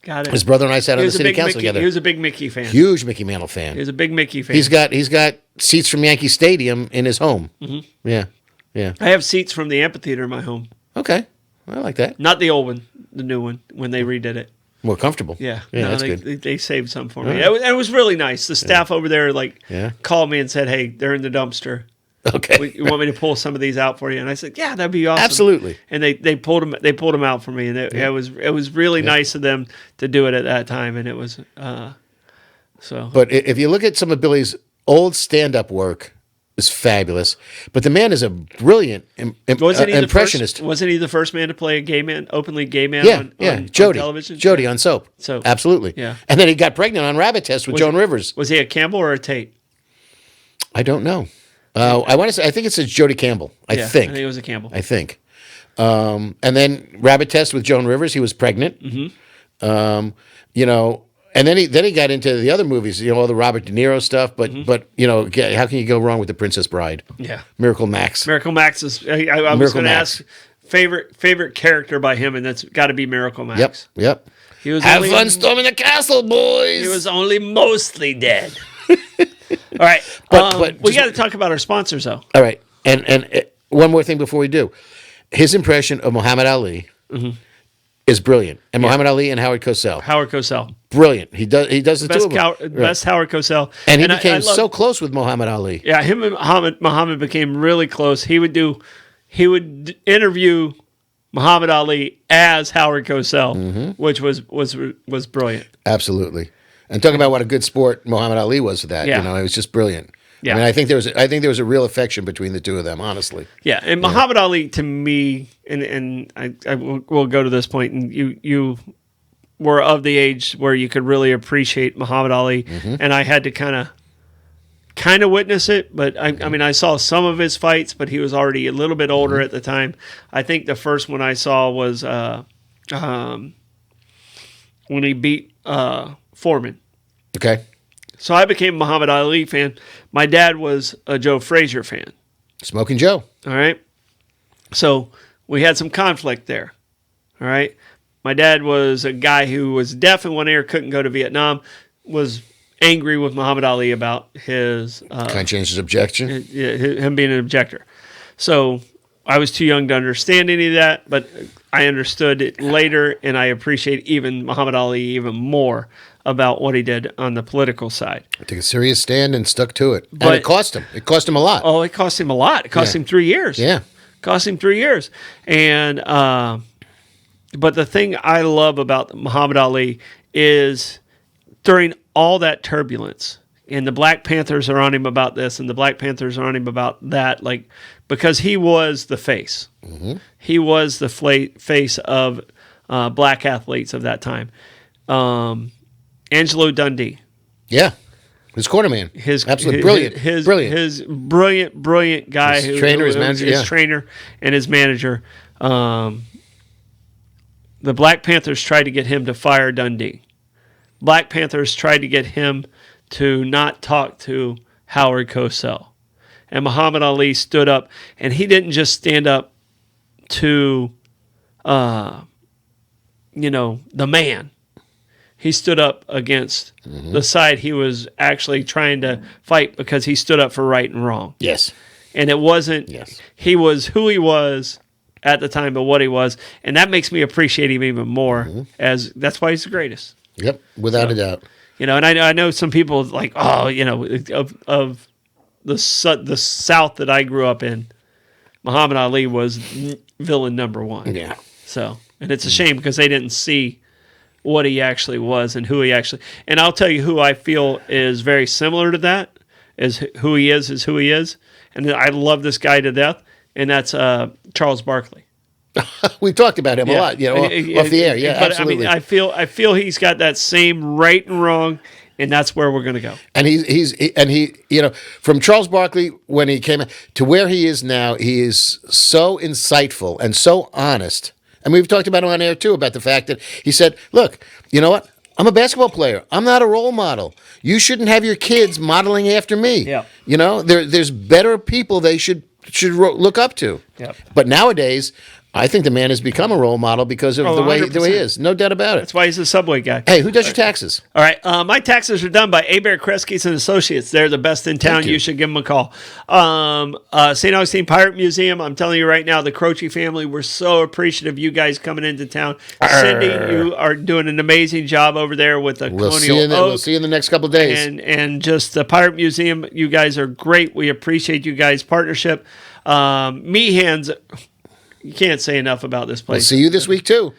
Got it. His brother and I sat on the city council together. He was a big Mickey fan. Huge Mickey Mantle fan. He was a big Mickey fan. He's got seats from Yankee Stadium in his home. Mm-hmm. Yeah. I have seats from the amphitheater in my home. Okay. I like that. Not the old one, the new one, when they redid it. More comfortable. Yeah. That's good. They saved some for me. It was really nice. The staff over there called me and said, "Hey, they're in the dumpster. Okay. You want me to pull some of these out for you?" And I said, "Yeah, that'd be awesome." Absolutely. And they pulled them out for me, and it was really nice of them to do it at that time, and it was so. But if you look at some of Billy's old stand-up work, it's fabulous. But the man is a brilliant impressionist. Wasn't he the first man to play a gay man, openly gay man? On television? Jody on Soap. So absolutely. Yeah. And then he got pregnant on Rabbit Test with Joan Rivers. Was he a Campbell or a Tate? I don't know. I want to say, I think it says Jody Campbell. I think it was a Campbell. I think. And then Rabbit Test with Joan Rivers. He was pregnant. Mm-hmm. And then he got into the other movies, all the Robert De Niro stuff. But how can you go wrong with The Princess Bride? Yeah, Miracle Max. Miracle Max is. I was going to ask favorite character by him, and that's got to be Miracle Max. Yep. He was Have fun storming the castle, boys. He was only mostly dead. All right, but we got to talk about our sponsors, though. All right, and one more thing before we do, his impression of Muhammad Ali is brilliant, and Muhammad Ali and Howard Cosell. Brilliant. He does the two of them. Best Howard Cosell, and he became so close with Muhammad Ali. Yeah, him and Muhammad became really close. He would interview Muhammad Ali as Howard Cosell, which was brilliant. Absolutely. And talking about what a good sport Muhammad Ali was for that, it was just brilliant. Yeah. I mean, I think there was a real affection between the two of them, honestly. Yeah, and Muhammad Ali, to me, and I will go to this point, and you were of the age where you could really appreciate Muhammad Ali, and I had to kind of witness it, but I mean, I saw some of his fights, but he was already a little bit older at the time. I think the first one I saw was when he beat Foreman. Okay. So I became a Muhammad Ali fan. My dad was a Joe Frazier fan. Smoking Joe. All right. So we had some conflict there. All right. My dad was a guy who was deaf in one ear, couldn't go to Vietnam, was angry with Muhammad Ali about his... Kind of changed his objection? Him being an objector. So I was too young to understand any of that, but I understood it later, and I appreciate even Muhammad Ali even more about what he did on the political side. Took a serious stand and stuck to it. And it cost him. It cost him a lot. Oh, it cost him a lot. It cost him 3 years. Yeah. Cost him 3 years. And but the thing I love about Muhammad Ali is during all that turbulence, and the Black Panthers are on him about this, and the Black Panthers are on him about that, because he was the face. Mm-hmm. He was the face of black athletes of that time. Angelo Dundee. Yeah. His cornerman. Absolutely brilliant. His brilliant guy. His trainer, his manager. His trainer and his manager. The Black Panthers tried to get him to fire Dundee. Black Panthers tried to get him to not talk to Howard Cosell. And Muhammad Ali stood up, and he didn't just stand up to, the man. He stood up against the side he was actually trying to fight, because he stood up for right and wrong. Yes. And it wasn't, he was who he was at the time, but what he was. And that makes me appreciate him even more, as that's why he's the greatest. Yep, without a doubt. And I know some people like, of the South that I grew up in, Muhammad Ali was villain number one. Yeah. So, and it's a shame because they didn't see what he actually was and who he actually. And I'll tell you who I feel is very similar to that, is who he is who he is. And I love this guy to death, and that's Charles Barkley. We've talked about him a lot, off the air. Yeah, but, absolutely. I feel he's got that same right and wrong, and that's where we're going to go. And he from Charles Barkley when he came to where he is now, he is so insightful and so honest. And we've talked about him on air too, about the fact that he said, "Look, you know what? I'm a basketball player. I'm not a role model. You shouldn't have your kids modeling after me. Yeah. There's better people they should look up to. Yep. But nowadays, I think the man has become a role model because of the way he is. No doubt about it. That's why he's a Subway guy. Hey, who does your taxes? All right. My taxes are done by Abare, Kresge and Associates. They're the best in town. You should give them a call. St. Augustine Pirate Museum. I'm telling you right now, the Croce family, we're so appreciative of you guys coming into town. Cindy, you are doing an amazing job over there with the Colonial Oak. We'll see you in the next couple of days. And just the Pirate Museum, you guys are great. We appreciate you guys' partnership. Meehan's... You can't say enough about this place. We'll see you this week, too.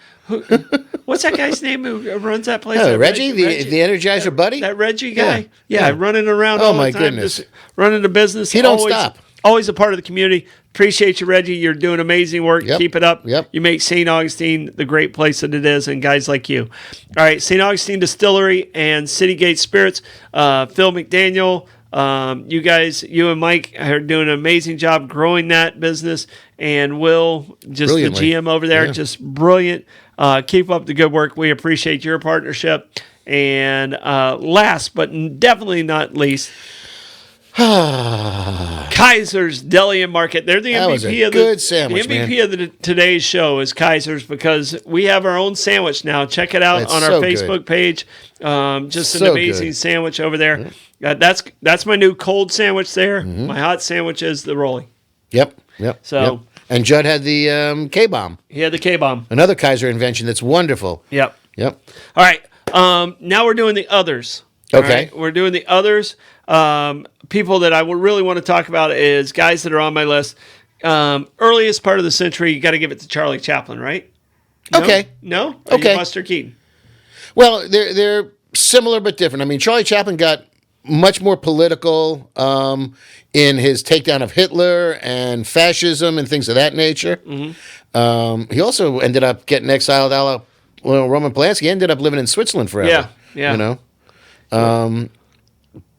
What's that guy's name who runs that place? Reggie, the Energizer buddy? That Reggie guy? Yeah, running around all the time. Oh, my goodness. Running the business. He don't stop. Always a part of the community. Appreciate you, Reggie. You're doing amazing work. Yep. Keep it up. Yep. You make St. Augustine the great place that it is, and guys like you. All right, St. Augustine Distillery and City Gate Spirits. Phil McDaniel, You guys, you and Mike are doing an amazing job growing that business, and Will, just the Brilliantly. GM over there, Yeah. just brilliant. Keep up the good work. We appreciate your partnership. And last but definitely not least, Kaiser's Deli and Market. They're the That was MVP a of good sandwich, the MVP of today's show is Kaiser's, because we have our own sandwich now. Check it out That's on our so Facebook page. Just an So amazing good. sandwich over there. That's my new cold sandwich there. My hot sandwich is the rolling. Yep. So- yep. And Judd had the K-bomb, He had the K-bomb. another Kaiser invention that's wonderful. Yep. Yep. All right. Now we're doing the others. Okay. All right? We're doing the others. People that I would really want to talk about is guys that are on my list. Earliest part of the century, you got to give it to Charlie Chaplin, right? No? Okay. No? Or Okay. you Buster Keaton? Well, they're similar but different. I mean, Charlie Chaplin got much more political in his takedown of Hitler and fascism and things of that nature. He also ended up getting exiled. Roman Polanski ended up living in Switzerland forever. Yeah. You know.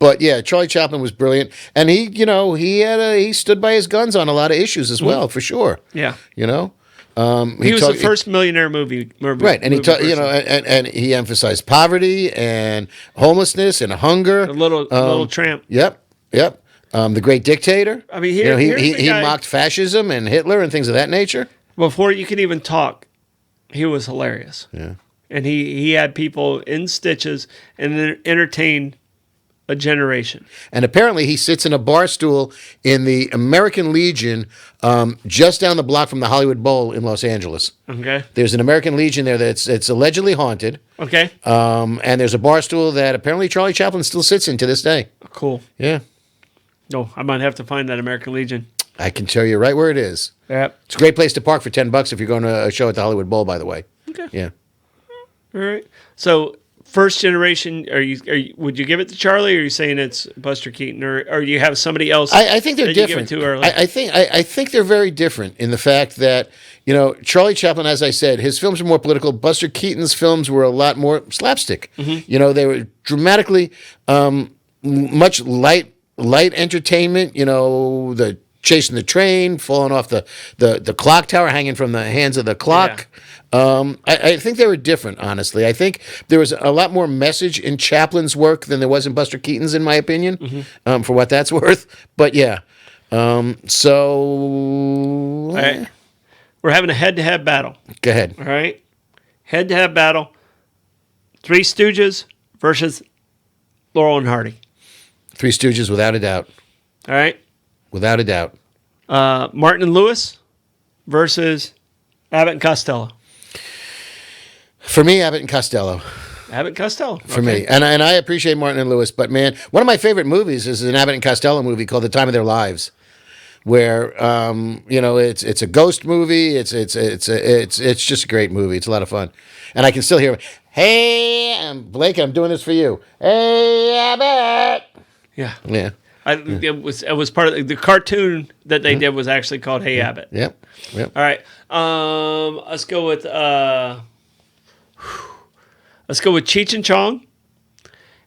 But yeah, Charlie Chaplin was brilliant, and he stood by his guns on a lot of issues as well, for sure. Yeah. You know. He was the first millionaire movie. Right, and and he emphasized poverty and homelessness and hunger. A little tramp. Yep. The Great Dictator. I mean, he here's the guy- mocked fascism and Hitler and things of that nature. Before you could even talk, he was hilarious. Yeah. And he had people in stitches and entertained a generation. And apparently, he sits in a bar stool in the American Legion, just down the block from the Hollywood Bowl in Los Angeles. Okay. There's an American Legion there it's allegedly haunted. Okay. And there's a bar stool that apparently Charlie Chaplin still sits in to this day. Cool. Yeah. No, I might have to find that American Legion. I can tell you right where it is. Yep. It's a great place to park for $10 if you're going to a show at the Hollywood Bowl, by the way. Okay. Yeah. All right. So, first generation, would you give it to Charlie, or are you saying it's Buster Keaton, or you have somebody else? I think they're that you different. give it too early? I think they're very different in the fact that, Charlie Chaplin, as I said, his films were more political. Buster Keaton's films were a lot more slapstick. They were dramatically much light entertainment. The chasing the train, falling off the clock tower, hanging from the hands of the clock. I think they were different, honestly. I think there was a lot more message in Chaplin's work than there was in Buster Keaton's, in my opinion, for what that's worth. But yeah, so All right. We're having a head-to-head battle. Go ahead. All right. Head-to-head battle. Three Stooges versus Laurel and Hardy. Three Stooges, without a doubt. All right. Without a doubt. Martin and Lewis versus Abbott and Costello. For me, Abbott and Costello. Abbott and Costello. For me. And I appreciate Martin and Lewis, but man, one of my favorite movies is an Abbott and Costello movie called The Time of Their Lives, where it's a ghost movie. It's just a great movie. It's a lot of fun, and I can still hear, "Hey, Blake, I'm doing this for you." Hey, Abbott. Yeah. Yeah. It was part of the cartoon that they did was actually called Hey Abbott. Yep. All right. Let's go with Cheech and Chong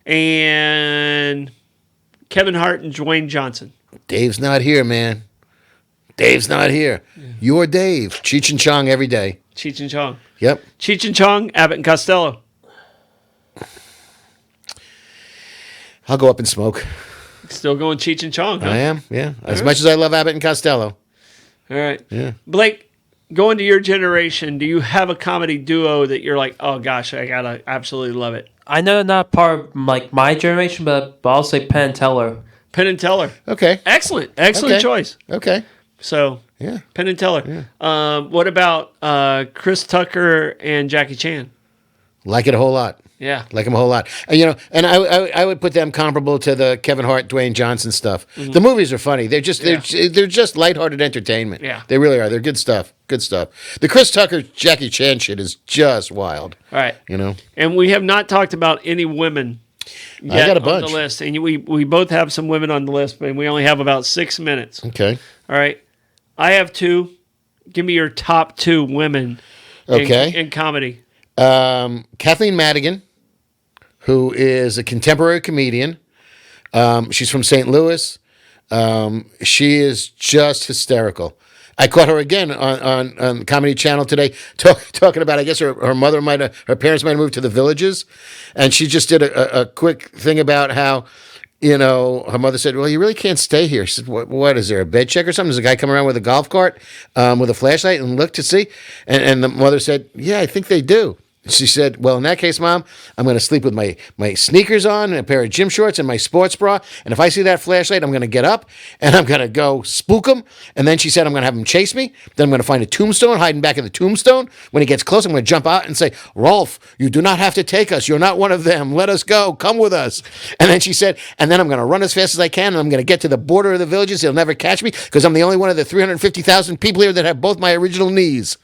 and Kevin Hart and Dwayne Johnson. Dave's not here, man. Dave's not here. You're Dave. Cheech and Chong every day. Cheech and Chong. Yep. Cheech and Chong, Abbott and Costello. I'll go up in smoke. Still going Cheech and Chong, huh? I am, yeah. As much as I love Abbott and Costello. All right. Yeah. Blake, going to your generation, do you have a comedy duo that you're like, oh gosh, I gotta absolutely love it? I know not part of my generation, but I'll say Penn and Teller. Penn and Teller. Okay. Excellent Okay. choice. Okay. So, Yeah. Penn and Teller. What about Chris Tucker and Jackie Chan? Like it a whole lot. Yeah. Like them a whole lot. And I would put them comparable to the Kevin Hart, Dwayne Johnson stuff. The movies are funny. They're just they're just lighthearted entertainment. Yeah. They really are. They're good stuff. Good stuff. The Chris Tucker, Jackie Chan shit is just wild. All right. You know. And we have not talked about any women yet got a on bunch. the list. And we both have some women on the list, but we only have about 6 minutes. Okay. All right. I have two. Give me your top two women Okay. in comedy. Kathleen Madigan, who is a contemporary comedian. She's from St. Louis. She is just hysterical. I caught her again on Comedy Channel today talking about, I guess her parents might have moved to the Villages, and she just did a quick thing about how, her mother said, well, you really can't stay here. She said, what is there, a bed check or something? There's a guy coming around with a golf cart with a flashlight and look to see. And the mother said, yeah, I think they do. She said, well, in that case, Mom, I'm going to sleep with my sneakers on and a pair of gym shorts and my sports bra. And if I see that flashlight, I'm going to get up and I'm going to go spook him. And then she said, I'm going to have him chase me. Then I'm going to find a tombstone, hiding back in the tombstone. When he gets close, I'm going to jump out and say, Rolf, you do not have to take us. You're not one of them. Let us go. Come with us. And then she said, and then I'm going to run as fast as I can. And I'm going to get to the border of the Villages. He'll never catch me because I'm the only one of the 350,000 people here that have both my original knees.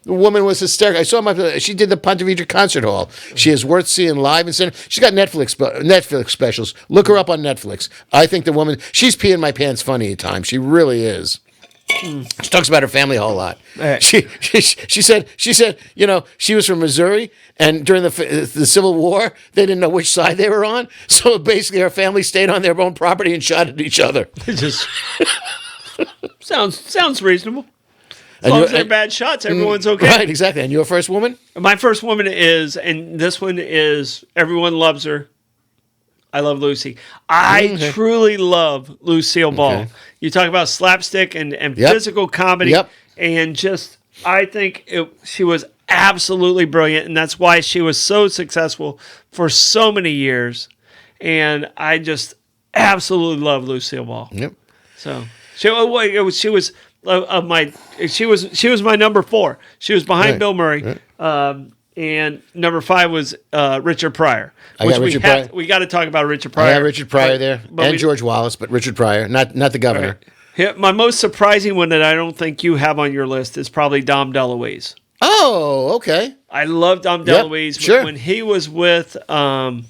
The woman was hysterical. I saw she did the Ponte Vedra Concert Hall. She is worth seeing live. She's got Netflix specials. Look her up on Netflix. I think the woman, she's peeing my pants funny at times. She really is. She talks about her family a whole lot. Right. She said, she was from Missouri, and during the Civil War, they didn't know which side they were on. So basically, her family stayed on their own property and shot at each other. It just sounds reasonable. As long as they're bad shots, everyone's okay. Right, exactly. And your first woman? My first woman is, and this one is, everyone loves her. I love Lucy. I truly love Lucille Ball. Okay. You talk about slapstick and physical comedy. Yep. And just, I think she was absolutely brilliant. And that's why she was so successful for so many years. And I just absolutely love Lucille Ball. Yep. So, she was my number 4. She was behind Bill Murray. Right. And number 5 was Richard Pryor. We got to talk about Richard Pryor. I got Richard Pryor there, and George Wallace, but Richard Pryor, not the governor. Right. Yeah, my most surprising one that I don't think you have on your list is probably Dom DeLuise. Oh, okay. I love Dom DeLuise. Sure. When he was with Burt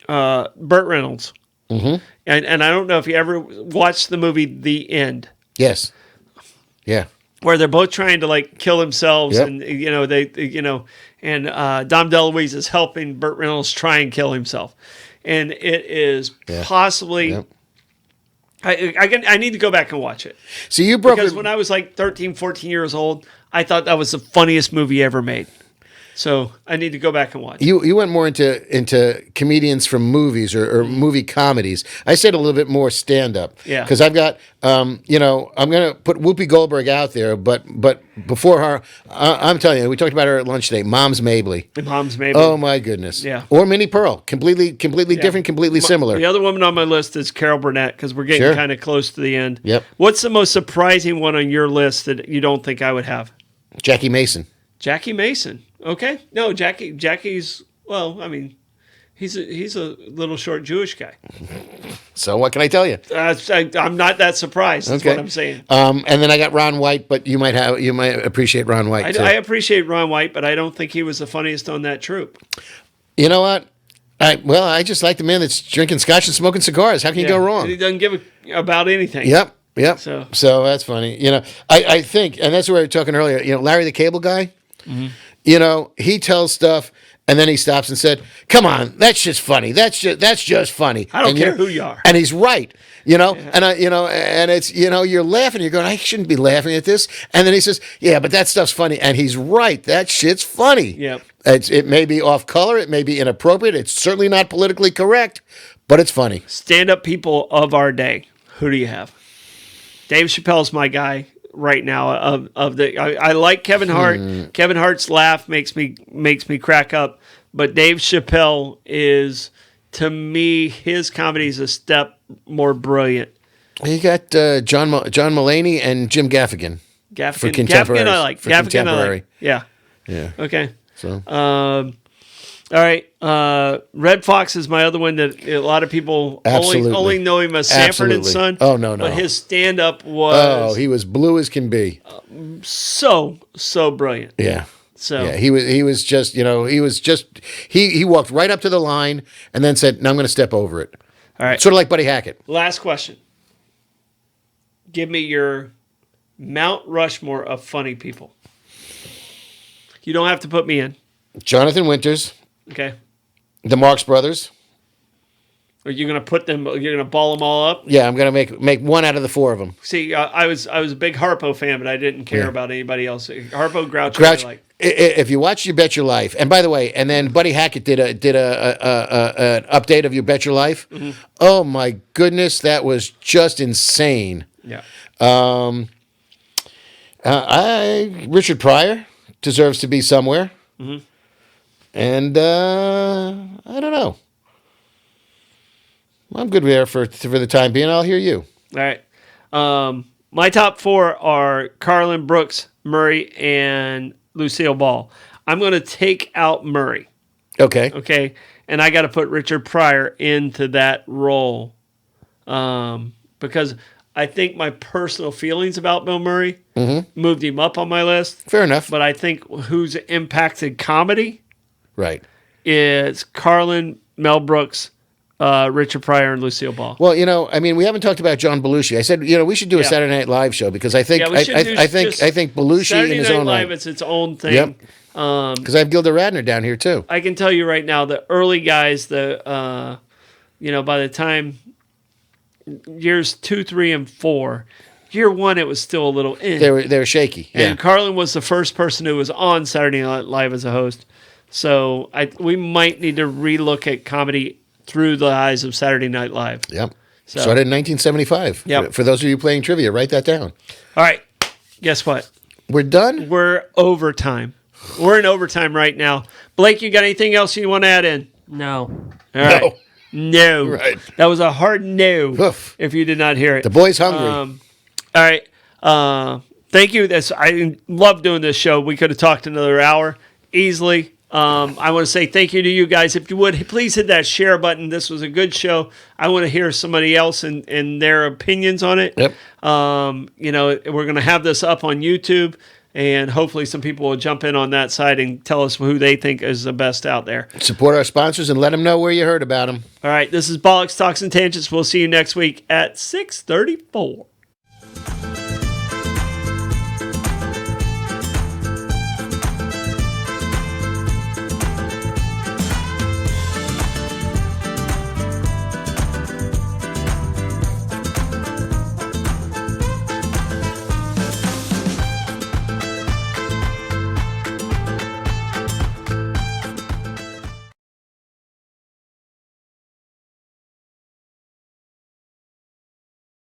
Reynolds. Mm-hmm. And I don't know if you ever watched the movie The End. Yes. Yeah. Where they're both trying to kill themselves, yep. and and Dom DeLuise is helping Burt Reynolds try and kill himself, and it is possibly. Yep. I need to go back and watch it. So because when I was 13, 14 years old, I thought that was the funniest movie ever made. So I need to go back and watch. You went more into comedians from movies or movie comedies. I said a little bit more stand up. Yeah. Because I've got I'm gonna put Whoopi Goldberg out there, but before her, I'm telling you, we talked about her at lunch today. Mom's Mabley. Mom's Mabley. Oh my goodness. Yeah. Or Minnie Pearl. Completely different, completely similar. The other woman on my list is Carol Burnett because we're getting kind of close to the end. Yep. What's the most surprising one on your list that you don't think I would have? Jackie Mason. Jackie Mason. Okay. No, Jackie's, well, I mean, he's a little short Jewish guy. So what can I tell you? I'm not that surprised. That's what I'm saying. And then I got Ron White, but you might appreciate Ron White too. I appreciate Ron White, but I don't think he was the funniest on that troupe. You know what? I just like the man that's drinking scotch and smoking cigars. How can you go wrong? He doesn't give about anything. Yep. So that's funny. I think, and that's what we were talking earlier. Larry the Cable Guy. Mm-hmm. He tells stuff, and then he stops and said, "Come on, that's just funny. That's just funny." I don't care who you are, and he's right. And and it's you're laughing. You're going, I shouldn't be laughing at this. And then he says, "Yeah, but that stuff's funny," and he's right. That shit's funny. Yeah, it may be off color. It may be inappropriate. It's certainly not politically correct, but it's funny. Stand-up people of our day. Who do you have? Dave Chappelle's my guy right now. I like Kevin Hart. Kevin Hart's laugh makes me crack up. But Dave Chappelle is, to me, his comedy is a step more brilliant. You got John Mulaney and Jim Gaffigan. For contemporary. Gaffigan I like. Gaffigan I like. Yeah. Okay. So. All right. Red Fox is my other one that a lot of people only know him as Sanford and Son. Oh, no. But his stand-up was... Oh, he was blue as can be. So brilliant. Yeah. So he was just, he walked right up to the line and then said, "No, I'm going to step over it." All right. Sort of like Buddy Hackett. Last question. Give me your Mount Rushmore of funny people. You don't have to put me in. Jonathan Winters. Okay. The Marx Brothers. Are you going to put them? You're going to ball them all up? Yeah, I'm gonna make one out of the four of them. See, I was a big Harpo fan, but I didn't care about anybody else. Harpo, Grouch, If you watch You Bet Your Life, and by the way, and then Buddy Hackett did an update of You Bet Your Life. Mm-hmm. Oh my goodness, that was just insane. Yeah. Richard Pryor deserves to be somewhere, and I don't know. I'm good there for the time being. I'll hear you. All right. My top four are Carlin, Brooks, Murray, and Lucille Ball. I'm going to take out Murray. Okay. Okay. And I got to put Richard Pryor into that role because I think my personal feelings about Bill Murray moved him up on my list. Fair enough. But I think who's impacted comedy is Carlin, Mel Brooks, Richard Pryor, and Lucille Ball. Well, we haven't talked about John Belushi. I said, we should do a Saturday Night Live show because I think I think Belushi Saturday in his Night own Live, right. It's its own thing. Yep. Because I have Gilda Radner down here too. I can tell you right now, the early guys, by the time years 2, 3, and 4, year 1 it was still a little in. They were shaky. Yeah. And Carlin was the first person who was on Saturday Night Live as a host. So we might need to relook at comedy through the eyes of Saturday Night Live. Yep. Started in 1975. Yep. For those of you playing trivia, write that down. All right. Guess what? We're done? We're overtime. We're in overtime right now. Blake, you got anything else you want to add in? No. All right. No. Right. That was a hard no. Oof. If you did not hear it. The boy's hungry. All right. Thank you. I love doing this show. We could have talked another hour easily. I want to say thank you to you guys. If you would, please hit that share button. This was a good show. I want to hear somebody else and their opinions on it. Yep. We're going to have this up on YouTube, and hopefully some people will jump in on that side and tell us who they think is the best out there. Support our sponsors and let them know where you heard about them. All right. This is Bollox Talks and Tangents. We'll see you next week at 6:34.